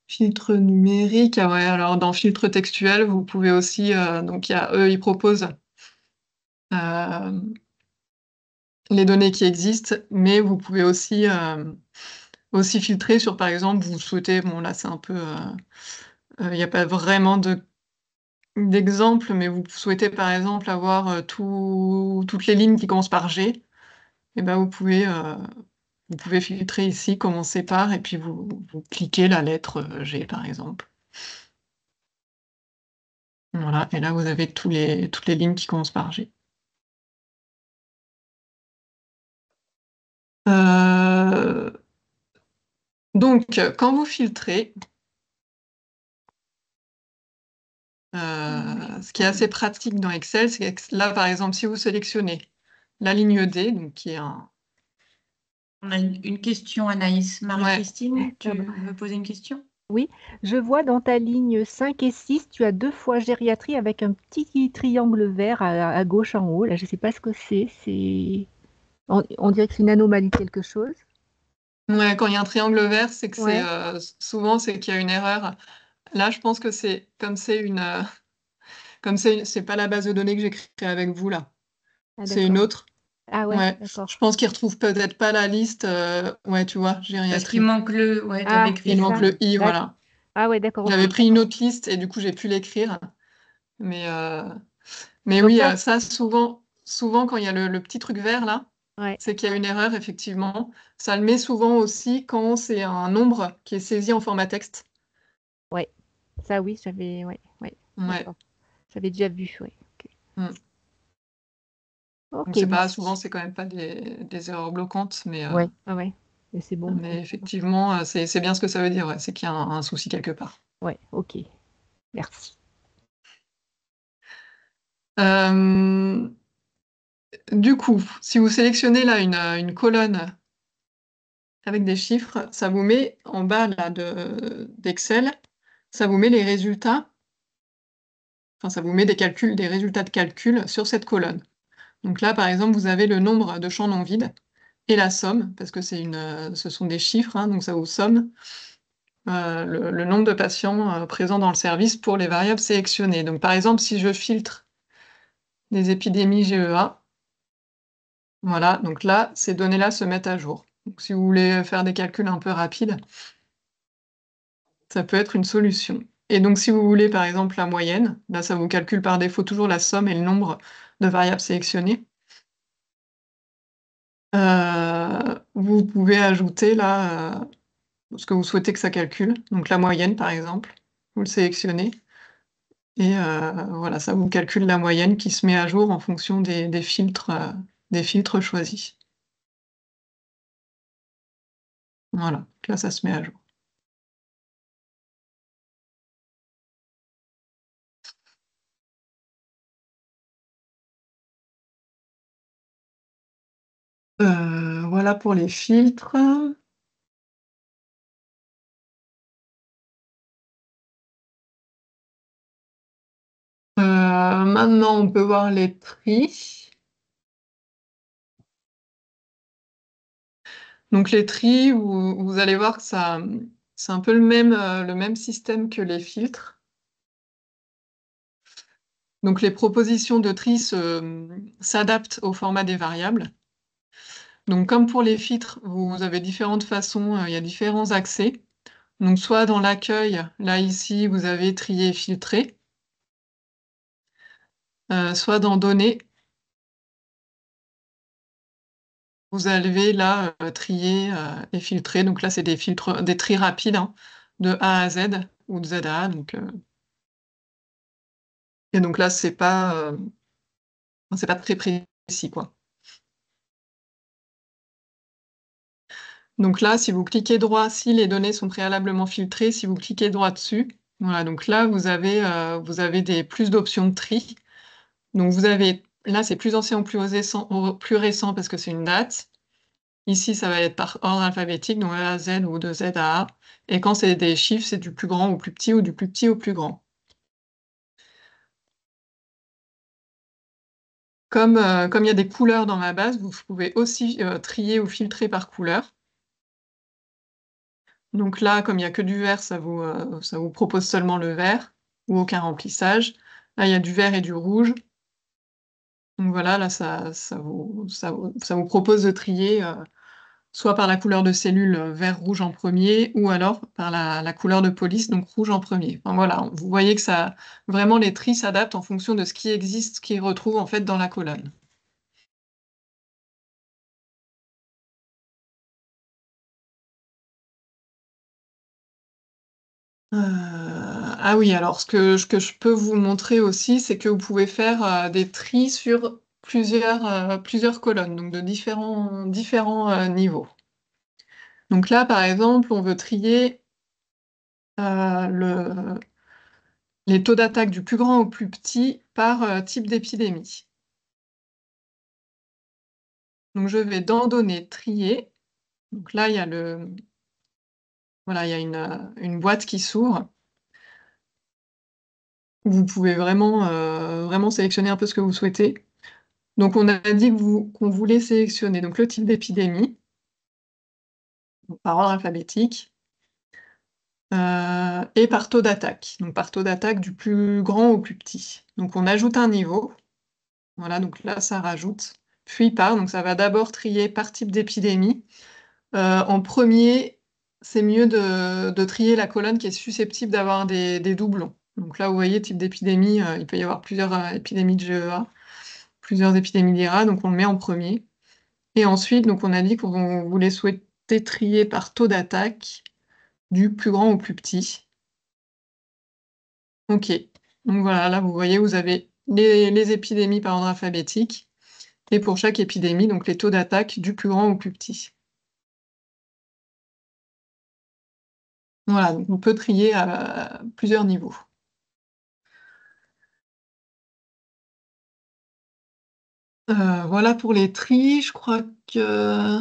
Filtre numérique, ah ouais, alors dans filtre textuel, vous pouvez aussi, donc eux, ils proposent les données qui existent, mais vous pouvez aussi filtrer sur, par exemple, vous souhaitez, bon là c'est un peu, il n'y a pas vraiment d'exemple, mais vous souhaitez par exemple avoir toutes les lignes qui commencent par G, et ben vous pouvez filtrer ici, commencer par, et puis vous cliquez la lettre G par exemple. Voilà, et là vous avez toutes les lignes qui commencent par G. Donc, quand vous filtrez, ce qui est assez pratique dans Excel, c'est que là, par exemple, si vous sélectionnez la ligne D, donc qui est un... On a une question, Anaïs. Marie-Christine, Ouais. tu veux poser une question? Oui, je vois dans ta ligne 5 et 6, tu as 2 fois gériatrie avec un petit triangle vert à gauche en haut. Là, je ne sais pas ce que c'est. On dirait que c'est une anomalie quelque chose. Ouais, quand il y a un triangle vert, c'est que Ouais. souvent c'est qu'il y a une erreur. Là, je pense que c'est c'est pas la base de données que j'ai créée avec vous là. Ah, C'est une d'accord. autre. Ah ouais, Ouais, d'accord. je pense qu'ils retrouvent peut-être pas la liste. Ouais, tu vois, Parce qu'il gériatrie. manque ouais, tu Ah, avais c'est Il écrit manque ça. le I, D'ac- voilà. Ah ouais, d'accord, J'avais ok. pris une autre liste et du coup j'ai pu l'écrire. Mais Donc oui, là, ça souvent quand il y a le petit truc vert là, ouais, c'est qu'il y a une erreur effectivement. Ça le met souvent aussi quand c'est un nombre qui est saisi en format texte. ouais. Ça oui, ouais, Ouais. d'accord. J'avais déjà vu, ouais. Ok, Mm. Donc ok, c'est pas merci. souvent, c'est quand même pas des erreurs bloquantes, mais Ouais, ouais, ouais. Et c'est bon. Mais effectivement, c'est bien ce que ça veut dire, ouais, c'est qu'il y a un souci quelque part. Ouais, ok. Merci. Du coup, si vous sélectionnez là une colonne avec des chiffres, ça vous met en bas là d'Excel, ça vous met les résultats, enfin ça vous met des résultats de calcul sur cette colonne. Donc là, par exemple, vous avez le nombre de champs non vides et la somme, parce que ce sont des chiffres, hein, donc ça vous somme le nombre de patients présents dans le service pour les variables sélectionnées. Donc par exemple, si je filtre des épidémies GEA, voilà, donc là, ces données-là se mettent à jour. Donc si vous voulez faire des calculs un peu rapides, ça peut être une solution. Et donc si vous voulez par exemple la moyenne, là ça vous calcule par défaut toujours la somme et le nombre de variables sélectionnées. Vous pouvez ajouter là ce que vous souhaitez que ça calcule, donc la moyenne par exemple, vous le sélectionnez, et voilà, ça vous calcule la moyenne qui se met à jour en fonction des filtres choisis. Voilà, donc là ça se met à jour. Voilà pour les filtres. Maintenant, on peut voir les tris. Donc les tris, vous allez voir que c'est un peu le même système que les filtres. Donc les propositions de tri s'adaptent au format des variables. Donc comme pour les filtres, vous avez différentes façons, il y a différents accès. Donc soit dans l'accueil, là ici, vous avez trier et filtrer. Soit dans données, vous avez là trier et filtrer. Donc là, c'est des tris rapides, hein, de A à Z ou de Z à A. Et donc là, c'est pas très précis, quoi. Donc là, si vous cliquez droit, si les données sont préalablement filtrées, si vous cliquez droit dessus, voilà, donc là, vous avez plus d'options de tri. Donc là, c'est plus ancien ou plus récent parce que c'est une date. Ici, ça va être par ordre alphabétique, donc A à Z ou de Z à A. Et quand c'est des chiffres, c'est du plus grand au plus petit ou du plus petit au plus grand. Comme il y a des couleurs dans ma base, vous pouvez aussi trier ou filtrer par couleur. Donc là, comme il n'y a que du vert, ça vous propose seulement le vert ou aucun remplissage. Là, il y a du vert et du rouge. Donc voilà, là, ça vous propose de trier soit par la couleur de cellule vert-rouge en premier, ou alors par la couleur de police, donc rouge en premier. Enfin, voilà, vous voyez que vraiment les tris s'adaptent en fonction de ce qui existe, ce qui retrouve en fait dans la colonne. Ah oui, alors ce que je peux vous montrer aussi, c'est que vous pouvez faire des tris sur plusieurs colonnes, donc de différents niveaux. Donc là, par exemple, on veut trier les taux d'attaque du plus grand au plus petit par type d'épidémie. Donc je vais dans Données, trier. Donc là, il y a voilà, il y a une boîte qui s'ouvre. Vous pouvez vraiment sélectionner un peu ce que vous souhaitez. Donc on a dit qu'on voulait sélectionner donc, le type d'épidémie, par ordre alphabétique, et par taux d'attaque. Donc par taux d'attaque du plus grand au plus petit. Donc on ajoute un niveau. Voilà, donc là ça rajoute. Puis donc ça va d'abord trier par type d'épidémie. En premier, c'est mieux de trier la colonne qui est susceptible d'avoir des doublons. Donc là, vous voyez, type d'épidémie, il peut y avoir plusieurs épidémies de GEA, plusieurs épidémies d'IRA, donc on le met en premier. Et ensuite, donc on a dit qu'on voulait souhaiter trier par taux d'attaque du plus grand au plus petit. Ok, donc voilà, là vous voyez, vous avez les épidémies par ordre alphabétique, et pour chaque épidémie, donc les taux d'attaque du plus grand au plus petit. Voilà, donc on peut trier à plusieurs niveaux. Voilà pour les tris. Je crois que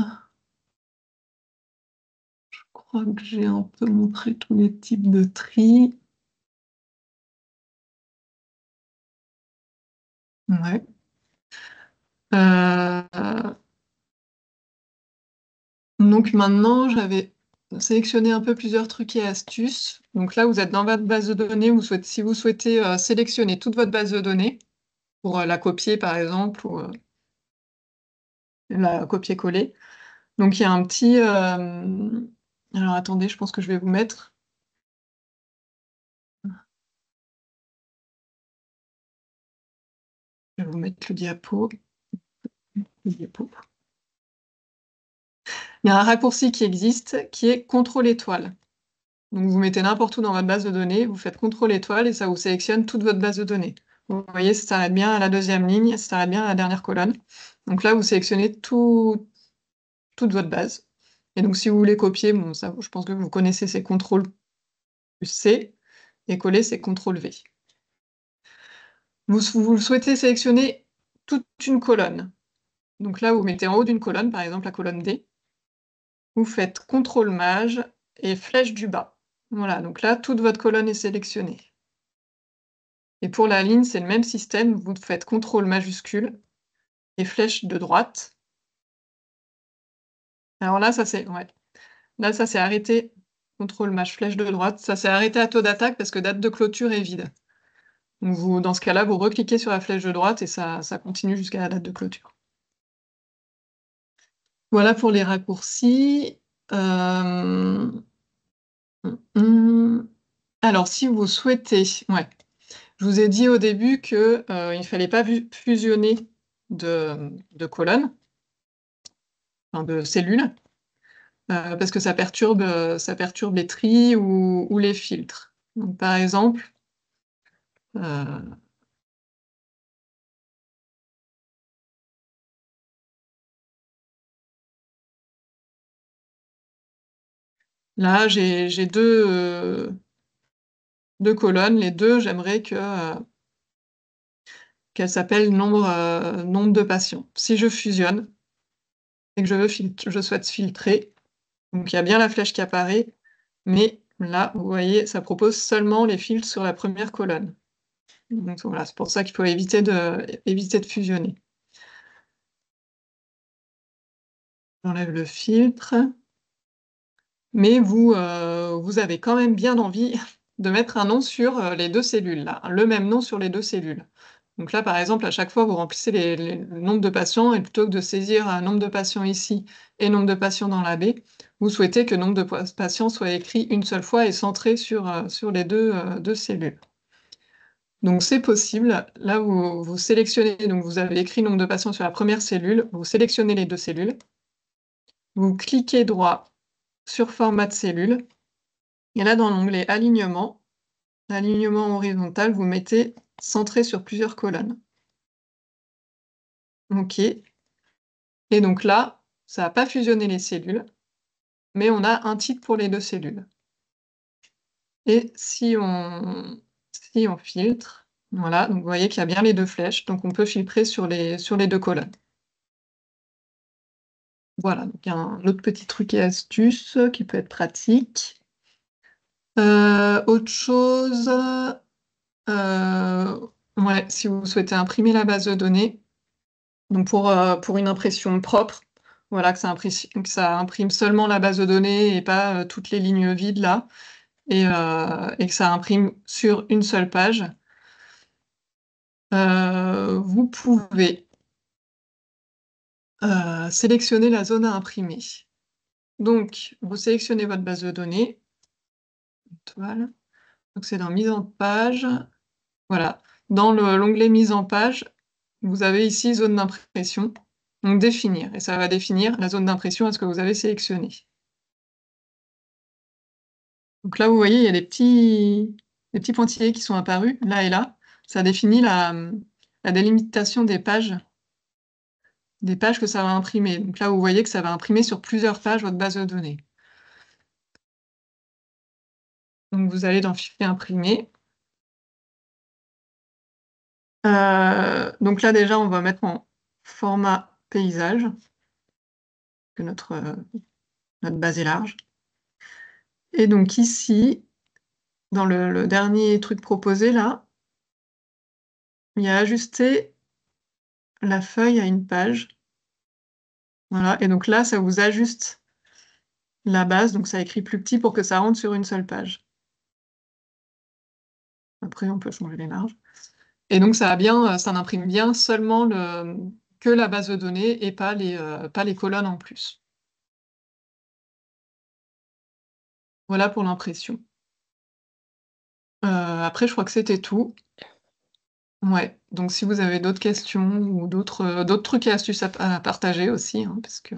j'ai un peu montré tous les types de tri. Ouais. Donc maintenant, j'avais sélectionné un peu plusieurs trucs et astuces. Donc là, vous êtes dans votre base de données. Si vous souhaitez sélectionner toute votre base de données pour la copier, par exemple, ou la copier-coller. Donc il y a un petit... Alors attendez, je pense que je vais vous mettre. Je vais vous mettre le diapo. Le diapo. Il y a un raccourci qui existe, qui est CTRL étoile. Donc vous mettez n'importe où dans votre base de données, vous faites CTRL étoile et ça vous sélectionne toute votre base de données. Vous voyez, ça s'arrête bien à la deuxième ligne, ça s'arrête bien à la dernière colonne. Donc là, vous sélectionnez toute votre base. Et donc si vous voulez copier, bon, ça, je pense que vous connaissez, c'est CTRL plus C, et coller, c'est CTRL V. Vous souhaitez sélectionner toute une colonne. Donc là, vous mettez en haut d'une colonne, par exemple la colonne D. Vous faites CTRL Maj et flèche du bas. Voilà, donc là, toute votre colonne est sélectionnée. Et pour la ligne, c'est le même système. Vous faites CTRL majuscule et flèche de droite. Alors là, ça s'est arrêté. CTRL maj flèche de droite. Ça s'est arrêté à taux d'attaque parce que date de clôture est vide. Donc dans ce cas-là, vous recliquez sur la flèche de droite et ça continue jusqu'à la date de clôture. Voilà pour les raccourcis. Alors, si vous souhaitez... Ouais. Je vous ai dit au début qu'il ne fallait pas fusionner de colonnes, enfin de cellules, parce que ça perturbe les tris ou les filtres. Donc, par exemple, là, j'ai deux colonnes. Les deux, j'aimerais qu'elles s'appellent nombre de patients. Si je fusionne et que je souhaite filtrer, donc il y a bien la flèche qui apparaît, mais là, vous voyez, ça propose seulement les filtres sur la première colonne. Donc voilà, c'est pour ça qu'il faut éviter de fusionner. J'enlève le filtre. Mais vous avez quand même bien envie de mettre un nom sur les deux cellules, là, le même nom sur les deux cellules. Donc là, par exemple, à chaque fois, vous remplissez le nombre de patients, et plutôt que de saisir un nombre de patients ici et nombre de patients dans la baie, vous souhaitez que le nombre de patients soit écrit une seule fois et centré sur les deux cellules. Donc c'est possible. Là, vous sélectionnez, donc vous avez écrit le nombre de patients sur la première cellule, vous sélectionnez les deux cellules, vous cliquez droit sur format de cellule, et là, dans l'onglet alignement horizontal, vous mettez centré sur plusieurs colonnes. OK. Et donc là, ça n'a pas fusionné les cellules, mais on a un titre pour les deux cellules. Et si on filtre, voilà, donc vous voyez qu'il y a bien les deux flèches, donc on peut filtrer sur les deux colonnes. Voilà, donc il y a un autre petit truc et astuce qui peut être pratique. Autre chose, ouais, si vous souhaitez imprimer la base de données, donc pour une impression propre, voilà, que ça imprime seulement la base de données et pas toutes les lignes vides là, et que ça imprime sur une seule page, vous pouvez sélectionner la zone à imprimer. Donc, vous sélectionnez votre base de données, étoile, donc c'est dans mise en page, voilà. Dans l'onglet mise en page, vous avez ici zone d'impression, donc définir, et ça va définir la zone d'impression à ce que vous avez sélectionné. Donc là, vous voyez, il y a des petits pointillés qui sont apparus, là et là. Ça définit la délimitation des pages que ça va imprimer. Donc là, vous voyez que ça va imprimer sur plusieurs pages votre base de données. Donc, vous allez dans Fichier imprimé. Donc là, déjà, on va mettre en format paysage, que notre base est large. Et donc ici, dans le dernier truc proposé là, il y a ajuster la feuille à une page. Voilà, et donc là, ça vous ajuste la base, donc ça écrit plus petit pour que ça rentre sur une seule page. Après, on peut changer les marges. Et donc ça n'imprime bien seulement que la base de données et pas les colonnes en plus. Voilà pour l'impression. Après, je crois que c'était tout. Ouais, donc si vous avez d'autres questions ou d'autres trucs et astuces à partager aussi, hein, parce que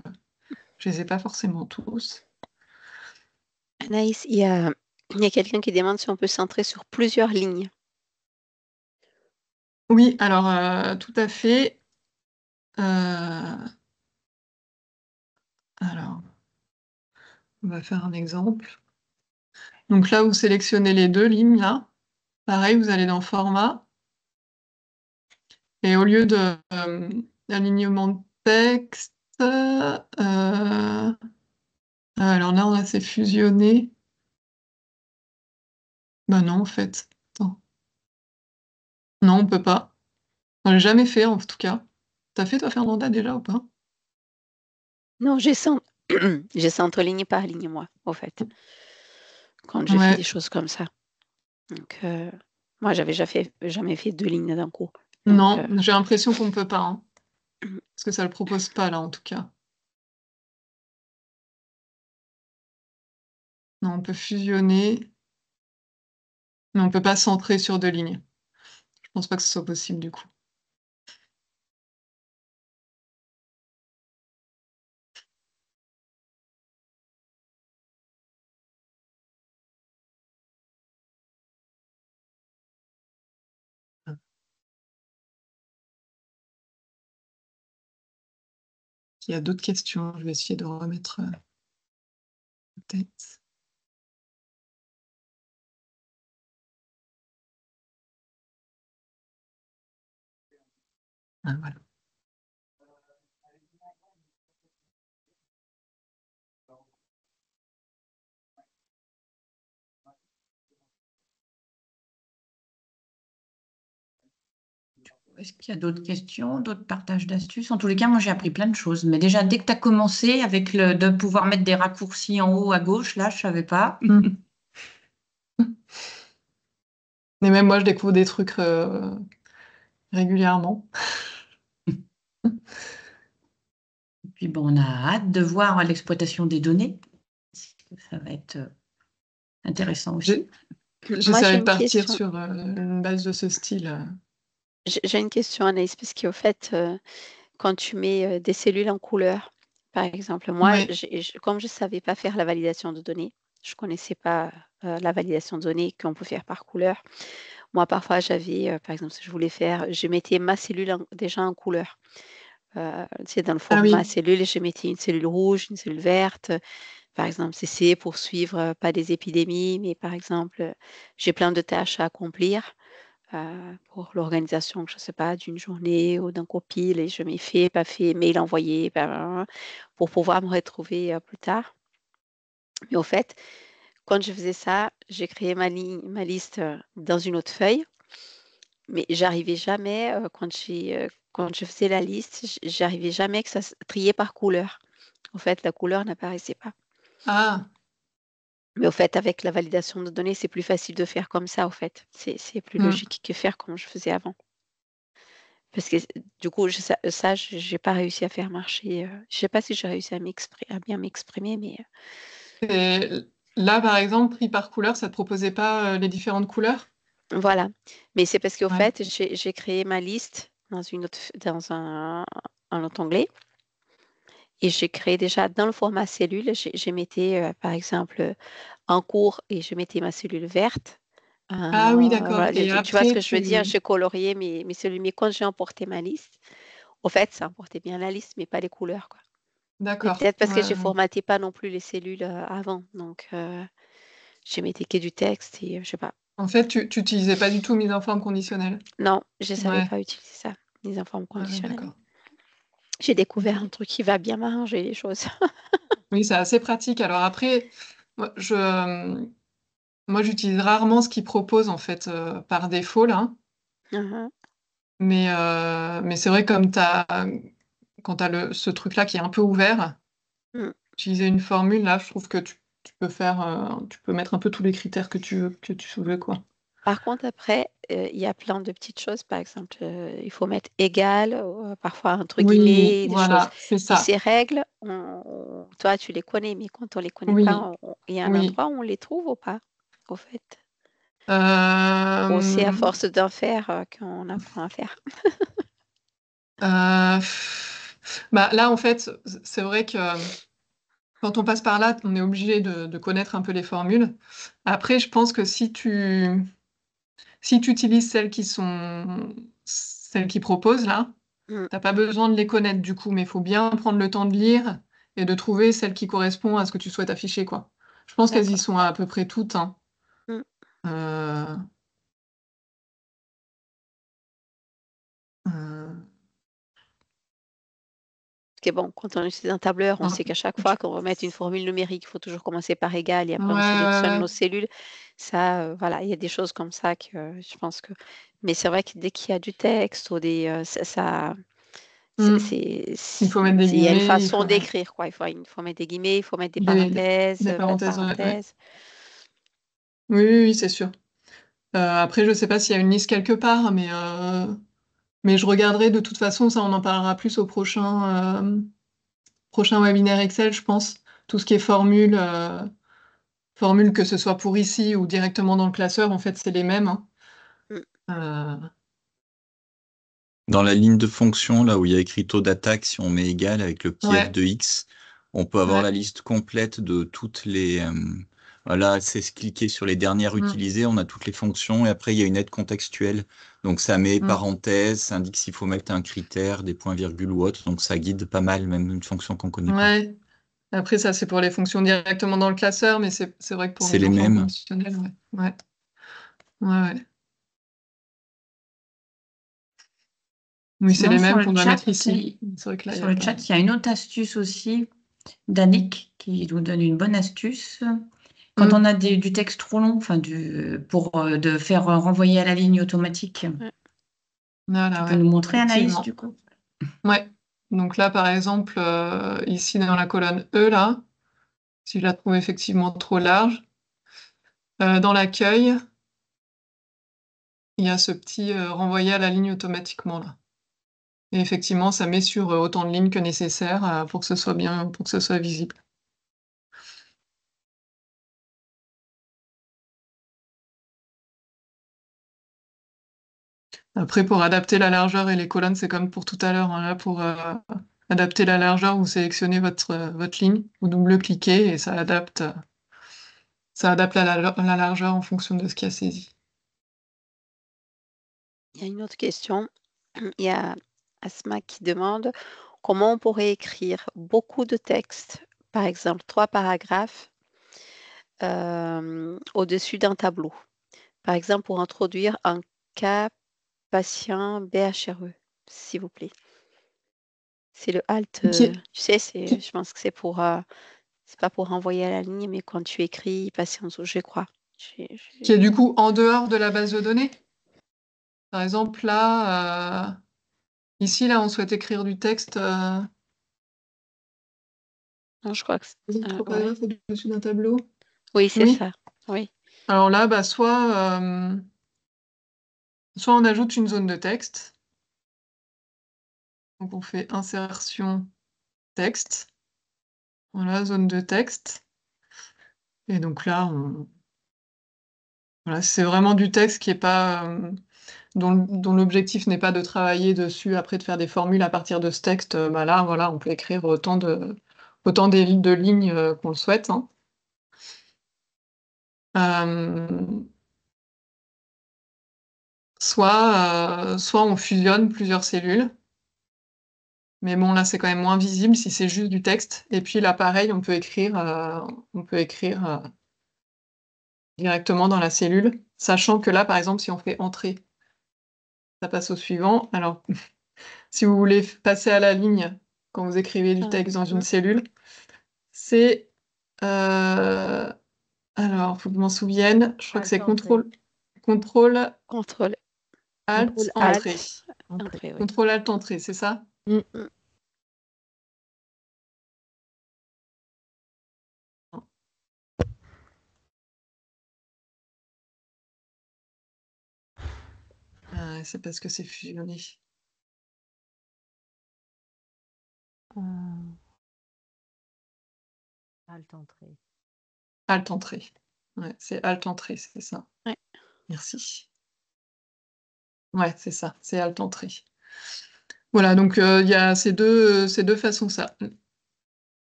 je les ai pas forcément tous. Anaïs, il y a quelqu'un qui demande si on peut centrer sur plusieurs lignes. Oui, alors tout à fait. Alors, on va faire un exemple. Donc là, vous sélectionnez les deux lignes là. Pareil, vous allez dans Format. Et au lieu de alignement de texte, alors là, on a ces fusionnés. Bah non, en fait. Attends. Non, on peut pas. On l'a jamais fait, en tout cas. T'as fait, toi, Fernanda, déjà, ou pas? Non, j'ai centre ligne par ligne, moi, au fait, quand je fais Ouais. des choses comme ça. Donc, moi, j'avais jamais fait 2 lignes d'un coup. Donc, Non, j'ai l'impression qu'on ne peut pas, hein. Parce que ça le propose pas, là, en tout cas. Non, on peut fusionner, mais on peut pas centrer sur 2 lignes. Je pense pas que ce soit possible, du coup. Il y a d'autres questions. Je vais essayer de remettre peut-être. Ah, voilà. Est-ce qu'il y a d'autres questions, d'autres partages d'astuces? En tous les cas, moi, j'ai appris plein de choses. Mais déjà, dès que tu as commencé avec de pouvoir mettre des raccourcis en haut à gauche, là, je ne savais pas. Mais même moi, je découvre des trucs régulièrement. Et puis, bon, on a hâte de voir l'exploitation des données. Ça va être intéressant aussi. moi, j'ai J'essaierai de une partir question. sur une base de ce style. J'ai une question, Anaïs, parce qu'au fait, quand tu mets des cellules en couleur, par exemple, moi, Ouais. comme je ne savais pas faire la validation de données, je ne connaissais pas la validation de données qu'on peut faire par couleur. Moi, parfois, j'avais, par exemple, si je voulais faire, je mettais ma cellule déjà en couleur. C'est dans le Ah format oui. cellule, je mettais une cellule rouge, une cellule verte. Par exemple, c'est pour suivre pas des épidémies, mais par exemple, j'ai plein de tâches à accomplir pour l'organisation, je ne sais pas, d'une journée ou d'un compile et je mets fait, pas fait, mail envoyé, blablabla, pour pouvoir me retrouver plus tard. Mais au fait, quand je faisais ça, j'ai créé ma liste dans une autre feuille, mais j'arrivais jamais, quand je faisais la liste, j'arrivais jamais que ça se triait par couleur. En fait, la couleur n'apparaissait pas. Ah, Mais au fait, avec la validation de données, c'est plus facile de faire comme ça, au fait. C'est plus logique que faire comme je faisais avant. Parce que du coup, j'ai pas réussi à faire marcher. Je sais pas si j'ai réussi à bien m'exprimer, mais Et là, par exemple, pris par couleur, ça te proposait pas les différentes couleurs? voilà. Mais c'est parce qu'au Ouais. fait, j'ai créé ma liste dans un autre onglet et j'ai créé déjà dans le format cellule, j'ai mettais, par exemple, en cours et je mettais ma cellule verte. Ah oui, d'accord. Voilà, Et tu vois ce après, que je veux dire? tu... J'ai colorié mes cellules, mais quand j'ai emporté ma liste, au fait, ça emportait bien la liste, mais pas les couleurs, quoi. Mais D'accord. peut-être parce que Ouais, j'ai ouais. formaté pas non plus les cellules, avant, donc je mettais que du texte et je sais pas. En fait, tu n'utilisais pas du tout mise en forme conditionnelle. Non, je savais Ouais, pas utiliser ça, les informes ouais, conditionnelles. d'accord. J'ai découvert Ok. un truc qui va bien m'arranger les choses. Oui, c'est assez pratique. Alors après, moi, moi, j'utilise rarement ce qu'ils proposent en fait par défaut là. Mhm. Mais c'est vrai comme quand tu as ce truc-là qui est un peu ouvert, Mm. utiliser une formule là, je trouve que tu peux tu peux mettre un peu tous les critères que tu veux quoi. Par contre, après, il y a plein de petites choses. Par exemple, il faut mettre égal, parfois entre Oui, guillemets, des choses. voilà, c'est Toutes ça. ces règles, toi, tu les connais, mais quand on les connaît Oui, pas, il y a un oui. endroit où on les trouve ou pas, au fait? Ou c'est à Euh, force d'en faire qu'on apprend à faire? euh, Bah, là, en fait, c'est vrai que quand on passe par là, on est obligé de connaître un peu les formules. Après, je pense que si tu utilises celles qui proposent là, Mm. t'as pas besoin de les connaître du coup, mais il faut bien prendre le temps de lire et de trouver celle qui correspond à ce que tu souhaites afficher, quoi. Je pense qu'elles y D'accord. sont à peu près toutes, hein. Mm. Euh, euh, Parce que bon, quand on utilise un tableur, on non. sait qu'à chaque fois qu'on va mettre une formule numérique, il faut toujours commencer par égal et Ouais, après on ouais, sélectionne ouais. nos cellules. Ça, voilà, il y a des choses comme ça que je pense que. Mais c'est vrai que dès qu'il y a du texte ou Hmm. Il faut mettre des il y a une guillemets, il façon faut mettre d'écrire, quoi. Il faut mettre des guillemets, il faut mettre des des, parenthèses, des pas de parenthèses, ouais, ouais. parenthèses. Oui, oui, oui, c'est sûr. Après, je sais pas s'il y a une liste quelque part, mais je regarderai de toute façon, ça on en parlera plus au prochain webinaire Excel, je pense. Tout ce qui est formule, que ce soit pour ici ou directement dans le classeur, en fait, c'est les mêmes, hein. Mm. Euh, Dans la ligne de fonction, là où il y a écrit taux d'attaque, si on met égal avec le petit f ouais, de x, on peut avoir ouais. la liste complète de toutes les... voilà, c'est cliquer sur les dernières Mm, utilisées, on a toutes les fonctions, et après il y a une aide contextuelle. Donc ça met mm. parenthèse, ça indique s'il faut mettre un critère, des points-virgules ou autre, donc ça guide pas mal, même une fonction qu'on connaît pas. Ouais. Après, ça, c'est pour les fonctions directement dans le classeur, mais c'est vrai que pour C'est les les ensembles mêmes. conditionnels, ouais. Ouais, ouais, ouais. Oui, c'est Sinon, les sur mêmes le qu'on doit chat, mettre ici. C'est vrai que là, il y sur a le pas. chat, il y a une autre astuce aussi d'Annick qui nous donne une bonne astuce. Quand on Mm. a du texte trop long, enfin pour de faire renvoyer à la ligne automatique, Ouais. tu Voilà, peux ouais. nous montrer Anaïs Effectivement. du coup? Ouais. Donc là, par exemple, ici dans la colonne E, là, si je la trouve effectivement trop large, dans l'accueil, il y a ce petit renvoyer à la ligne automatiquement là. Et effectivement, ça met sur autant de lignes que nécessaire pour que ce soit bien, pour que ce soit visible. Après, pour adapter la largeur et les colonnes, c'est comme pour tout à l'heure, hein. Là, pour adapter la largeur, vous sélectionnez votre ligne, vous double-cliquez et ça adapte la largeur en fonction de ce qu'il y a saisi. Il y a une autre question. Il y a Asma qui demande comment on pourrait écrire beaucoup de textes, par exemple 3 paragraphes, au-dessus d'un tableau. Par exemple, pour introduire un cas patient BHRE, s'il vous plaît. C'est le halt, Qui, tu sais, qui- je pense que c'est pas pour envoyer à la ligne, mais quand tu écris patient, je crois. qui est du coup en dehors de la base de données. Par exemple, là, ici, là, on souhaite écrire du texte. Non, je crois que Trois ouais. paragraphes au-dessus d'un tableau. Oui, c'est Oui. ça. Oui. Alors là, bah, soit on ajoute une zone de texte. Donc on fait insertion texte. Voilà, zone de texte. Et donc là, voilà, c'est vraiment du texte qui est pas, dont l'objectif n'est pas de travailler dessus, après de faire des formules à partir de ce texte. Bah là, voilà, on peut écrire autant de lignes qu'on le souhaite, hein. Euh, soit on fusionne plusieurs cellules. Mais bon, là, c'est quand même moins visible si c'est juste du texte. Et puis là, pareil, on peut écrire directement dans la cellule, sachant que là, par exemple, si on fait entrée, ça passe au suivant. Alors, si vous voulez passer à la ligne quand vous écrivez du texte dans une cellule, c'est... alors, faut que je m'en souvienne. Je crois que c'est Alt-entrée. contrôle, Contrôle, alt, Contrôle entrée. Alt. Entrée. entrée, oui. Contrôle, alt, entrée, c'est ça? Mm. C'est parce que c'est fusionné. Alt-entrée. Alt, entrée. Ouais, c'est alt, entrée, c'est ça. Ouais. Merci. Ouais, c'est ça, c'est alt, entrée. Voilà, donc il y a ces deux façons, ça.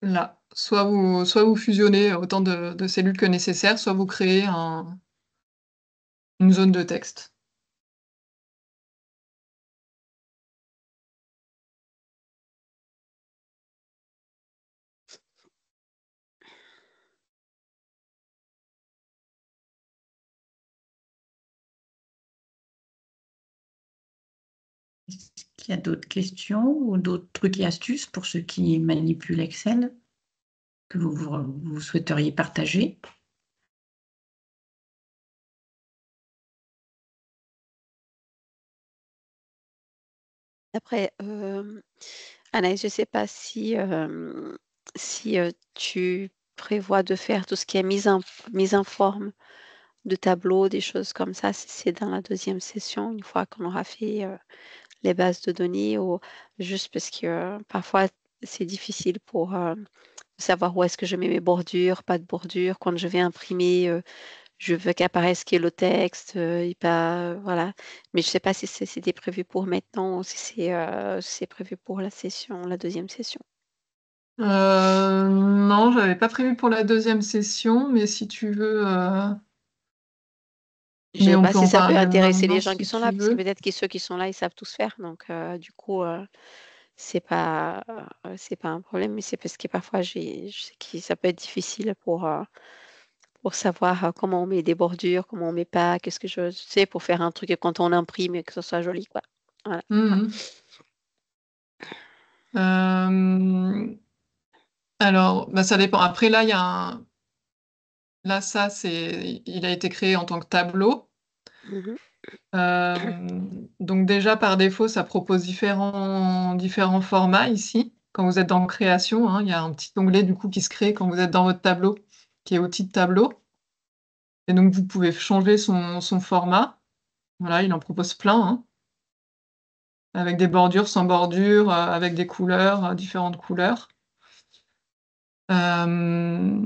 Là, soit vous fusionnez autant de cellules que nécessaire, soit vous créez une zone de texte. Est-ce qu'il y a d'autres questions ou d'autres trucs et astuces pour ceux qui manipulent Excel que vous souhaiteriez partager? Après, Anaïs, je ne sais pas si, tu prévois de faire tout ce qui est mise en forme de tableau, des choses comme ça, si c'est dans la deuxième session, une fois qu'on aura fait les bases de données, ou juste parce que parfois c'est difficile pour savoir où est-ce que je mets mes bordures, pas de bordures. Quand je vais imprimer, je veux qu'apparaisse qui est le texte, et pas, voilà. Mais je ne sais pas si c'était prévu pour maintenant ou si c'est prévu pour la deuxième session. Non, j'avais pas prévu pour la deuxième session, mais si tu veux, Je ne mais sais on pas peut si en ça peut parler intéresser maintenant les gens qui si sont là, tu parce que veux. peut-être que ceux qui sont là, ils savent tous faire. Donc, du coup, c'est pas un problème, mais c'est parce que parfois, je sais que ça peut être difficile pour savoir comment on met des bordures, comment on met pas, qu'est-ce que je sais, pour faire un truc et quand on imprime et que ce soit joli, quoi. Voilà. Mhm. Alors, bah, ça dépend. Après, là, il y a là, ça, il a été créé en tant que tableau. Mhm. Donc déjà, par défaut, ça propose différents formats ici. Quand vous êtes dans création, hein, il y a un petit onglet du coup qui se crée quand vous êtes dans votre tableau, qui est outil de tableau. Et donc, vous pouvez changer son format. Voilà, il en propose plein, hein, avec des bordures, sans bordures, avec des couleurs, différentes couleurs. Euh,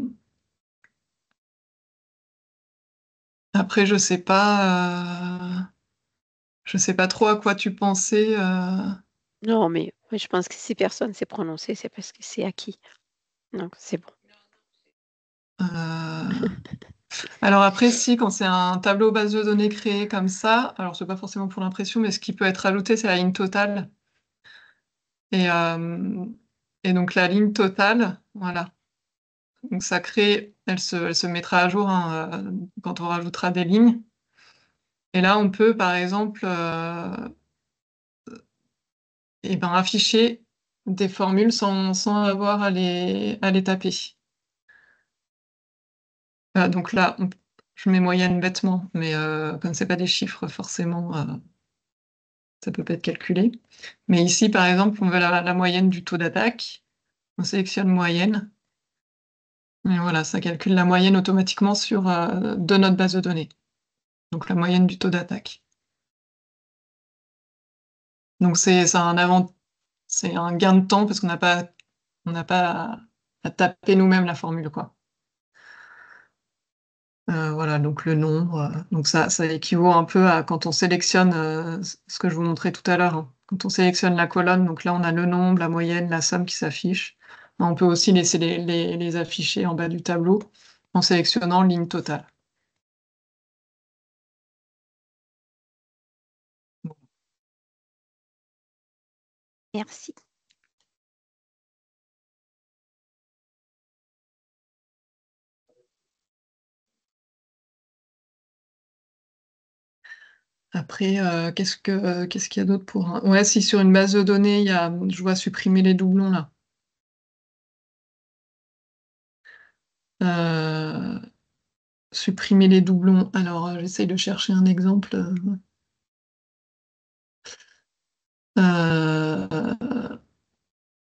Après, je sais pas trop à quoi tu pensais. Non, mais je pense que si personne s'est prononcé, c'est parce que c'est acquis. Donc, c'est bon. Euh, Alors après, si, quand c'est un tableau base de données créé comme ça, alors c'est pas forcément pour l'impression, mais ce qui peut être ajouté, c'est la ligne totale. Et, euh, et donc la ligne totale, voilà. Donc ça crée, elle se mettra à jour, hein, quand on rajoutera des lignes. Et là, on peut, par exemple, eh ben, afficher des formules sans avoir à les taper. Donc là, je mets moyenne bêtement, mais comme c'est pas des chiffres, forcément, ça peut pas être calculé. Mais ici, par exemple, on veut la moyenne du taux d'attaque. On sélectionne moyenne. Et voilà, ça calcule la moyenne automatiquement de notre base de données. Donc la moyenne du taux d'attaque. Donc c'est un gain de temps parce on n'a pas à taper nous-mêmes la formule, quoi. Voilà, donc le nombre. Donc ça équivaut un peu à quand on sélectionne ce que je vous montrais tout à l'heure, hein. Quand on sélectionne la colonne, donc là on a le nombre, la moyenne, la somme qui s'affiche. On peut aussi laisser les afficher en bas du tableau en sélectionnant ligne totale. Merci. Après, qu'est-ce qu'il y a d'autre pour... Ouais, si sur une base de données, je vois supprimer les doublons là. Supprimer les doublons. Alors, j'essaye de chercher un exemple.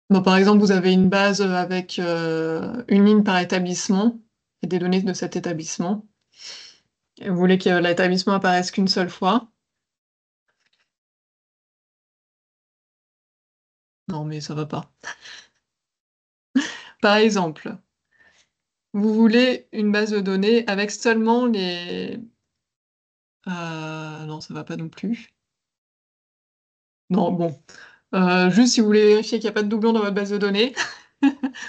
Bon, par exemple, vous avez une base avec une ligne par établissement et des données de cet établissement. Et vous voulez que l'établissement apparaisse qu'une seule fois. Non, mais ça va pas. Par exemple, vous voulez une base de données avec seulement les... non, ça va pas non plus. Non, bon. Juste si vous voulez vérifier qu'il n'y a pas de doublons dans votre base de données,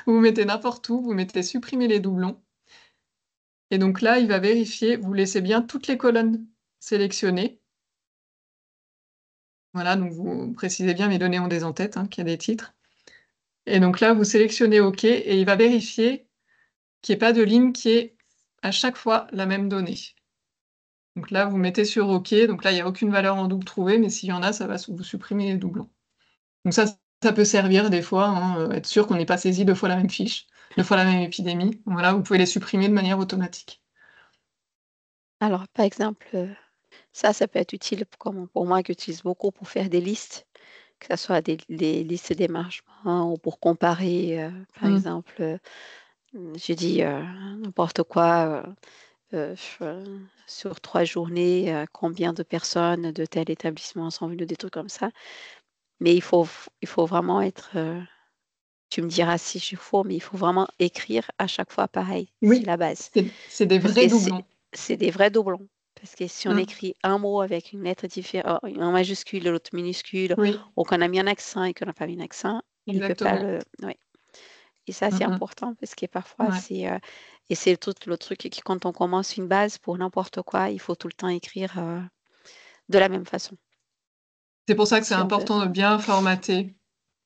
vous mettez n'importe où, vous mettez supprimer les doublons. Et donc là, il va vérifier, vous laissez bien toutes les colonnes sélectionnées. Voilà, donc vous précisez bien mes données ont des en-têtes, hein, qu'il y a des titres. Et donc là, vous sélectionnez OK et il va vérifier qu'il n'y ait pas de ligne qui est à chaque fois la même donnée. Donc là, vous mettez sur OK. Donc là, il n'y a aucune valeur en double trouvée, mais s'il y en a, ça va vous supprimer les doublons. Donc ça peut servir des fois, hein, être sûr qu'on n'ait pas saisi 2 fois la même fiche, 2 fois la même épidémie. Voilà, vous pouvez les supprimer de manière automatique. Alors, par exemple, ça peut être utile pour moi que j'utilise beaucoup pour faire des listes, que ce soit des listes d'émargement ou pour comparer, par exemple, je dis n'importe quoi, sur 3 journées, combien de personnes de tel établissement sont venues, des trucs comme ça. Mais il faut vraiment être, tu me diras si je suis faux, mais il faut vraiment écrire à chaque fois pareil, Oui, c'est la base. c'est des Parce vrais que doublons. c'est des vrais doublons. Parce que si on écrit un mot avec une lettre différente, un majuscule et l'autre minuscule, Oui, ou qu'on a mis un accent et qu'on n'a pas mis un accent, il ne peut pas exactement. Oui. Et ça, c'est important parce que parfois, Ouais. et c'est le truc qui, quand on commence une base pour n'importe quoi, il faut tout le temps écrire de la même façon. C'est pour ça que c'est Si on veut. important de bien formater,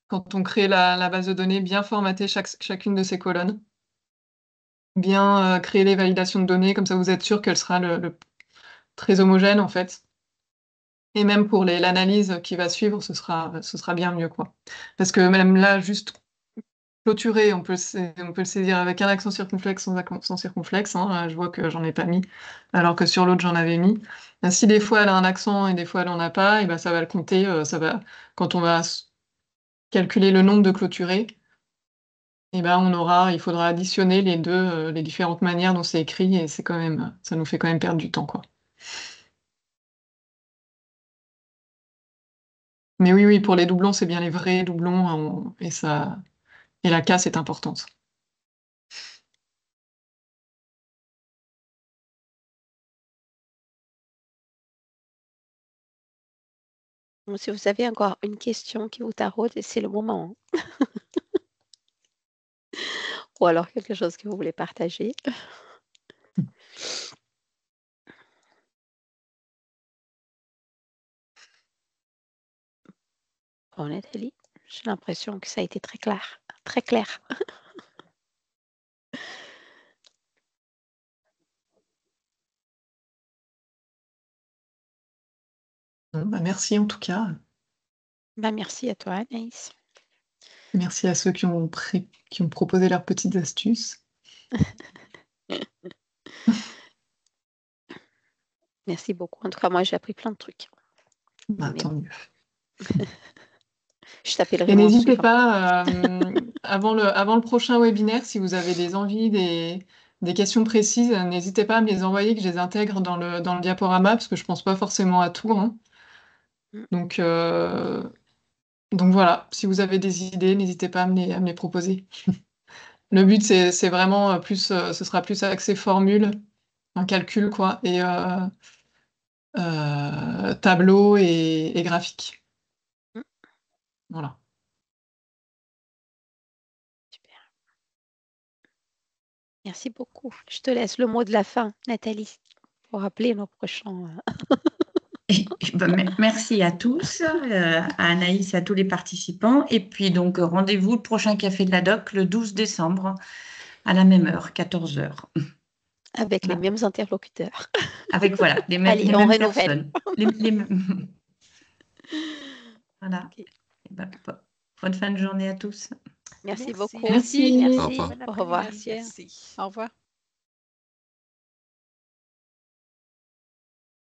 quand on crée la base de données, bien formater chacune de ces colonnes. Bien créer les validations de données, comme ça vous êtes sûr qu'elle sera très homogène en fait. Et même pour l'analyse qui va suivre, ce sera bien mieux, quoi. Parce que même là, juste clôturer, on peut le saisir avec un accent circonflexe, sans circonflexe, hein. Là, je vois que j'en ai pas mis, alors que sur l'autre, j'en avais mis. Si des fois elle a un accent et des fois elle en a pas, et ben ça va le compter, quand on va calculer le nombre de clôturés, et ben il faudra additionner les deux, les différentes manières dont c'est écrit, et ça nous fait quand même perdre du temps, quoi. Mais oui, pour les doublons, c'est bien les vrais doublons, et la casse est importante. Donc, si vous avez encore une question qui vous taraude, c'est le moment. Ou alors quelque chose que vous voulez partager. Bon, Nathalie, j'ai l'impression que ça a été très clair. Très clair. Bon, bah, merci en tout cas. Merci à toi, Anaïs. Merci à ceux qui ont proposé leurs petites astuces. Merci beaucoup. En tout cas, moi, j'ai appris plein de trucs. Bah, Mais tant bon, mieux. je t'appellerai Et dans le n'hésitez suivant. pas, avant le prochain webinaire, si vous avez des envies, des questions précises, n'hésitez pas à me les envoyer, que je les intègre dans le diaporama, parce que je pense pas forcément à tout, hein. Donc voilà, si vous avez des idées, n'hésitez pas à me les proposer. Le but, c'est vraiment ce sera plus axé formule, un calcul, quoi, et tableau et graphique. Mm. Voilà. Super. Merci beaucoup. Je te laisse le mot de la fin, Nathalie, pour rappeler nos prochains. Merci à tous, à Anaïs, à tous les participants. Et puis donc rendez-vous le prochain Café de la Doc le 12 décembre à la même heure, 14h. Avec les Voilà. mêmes interlocuteurs. Avec voilà, les mêmes, Allez, les on mêmes renouvelle. personnes. Les mêmes- Voilà. Ok. Eh ben, bonne fin de journée à tous. Merci Merci. beaucoup. Merci. Au revoir. Bon Au revoir. après-midi. Merci. Au revoir.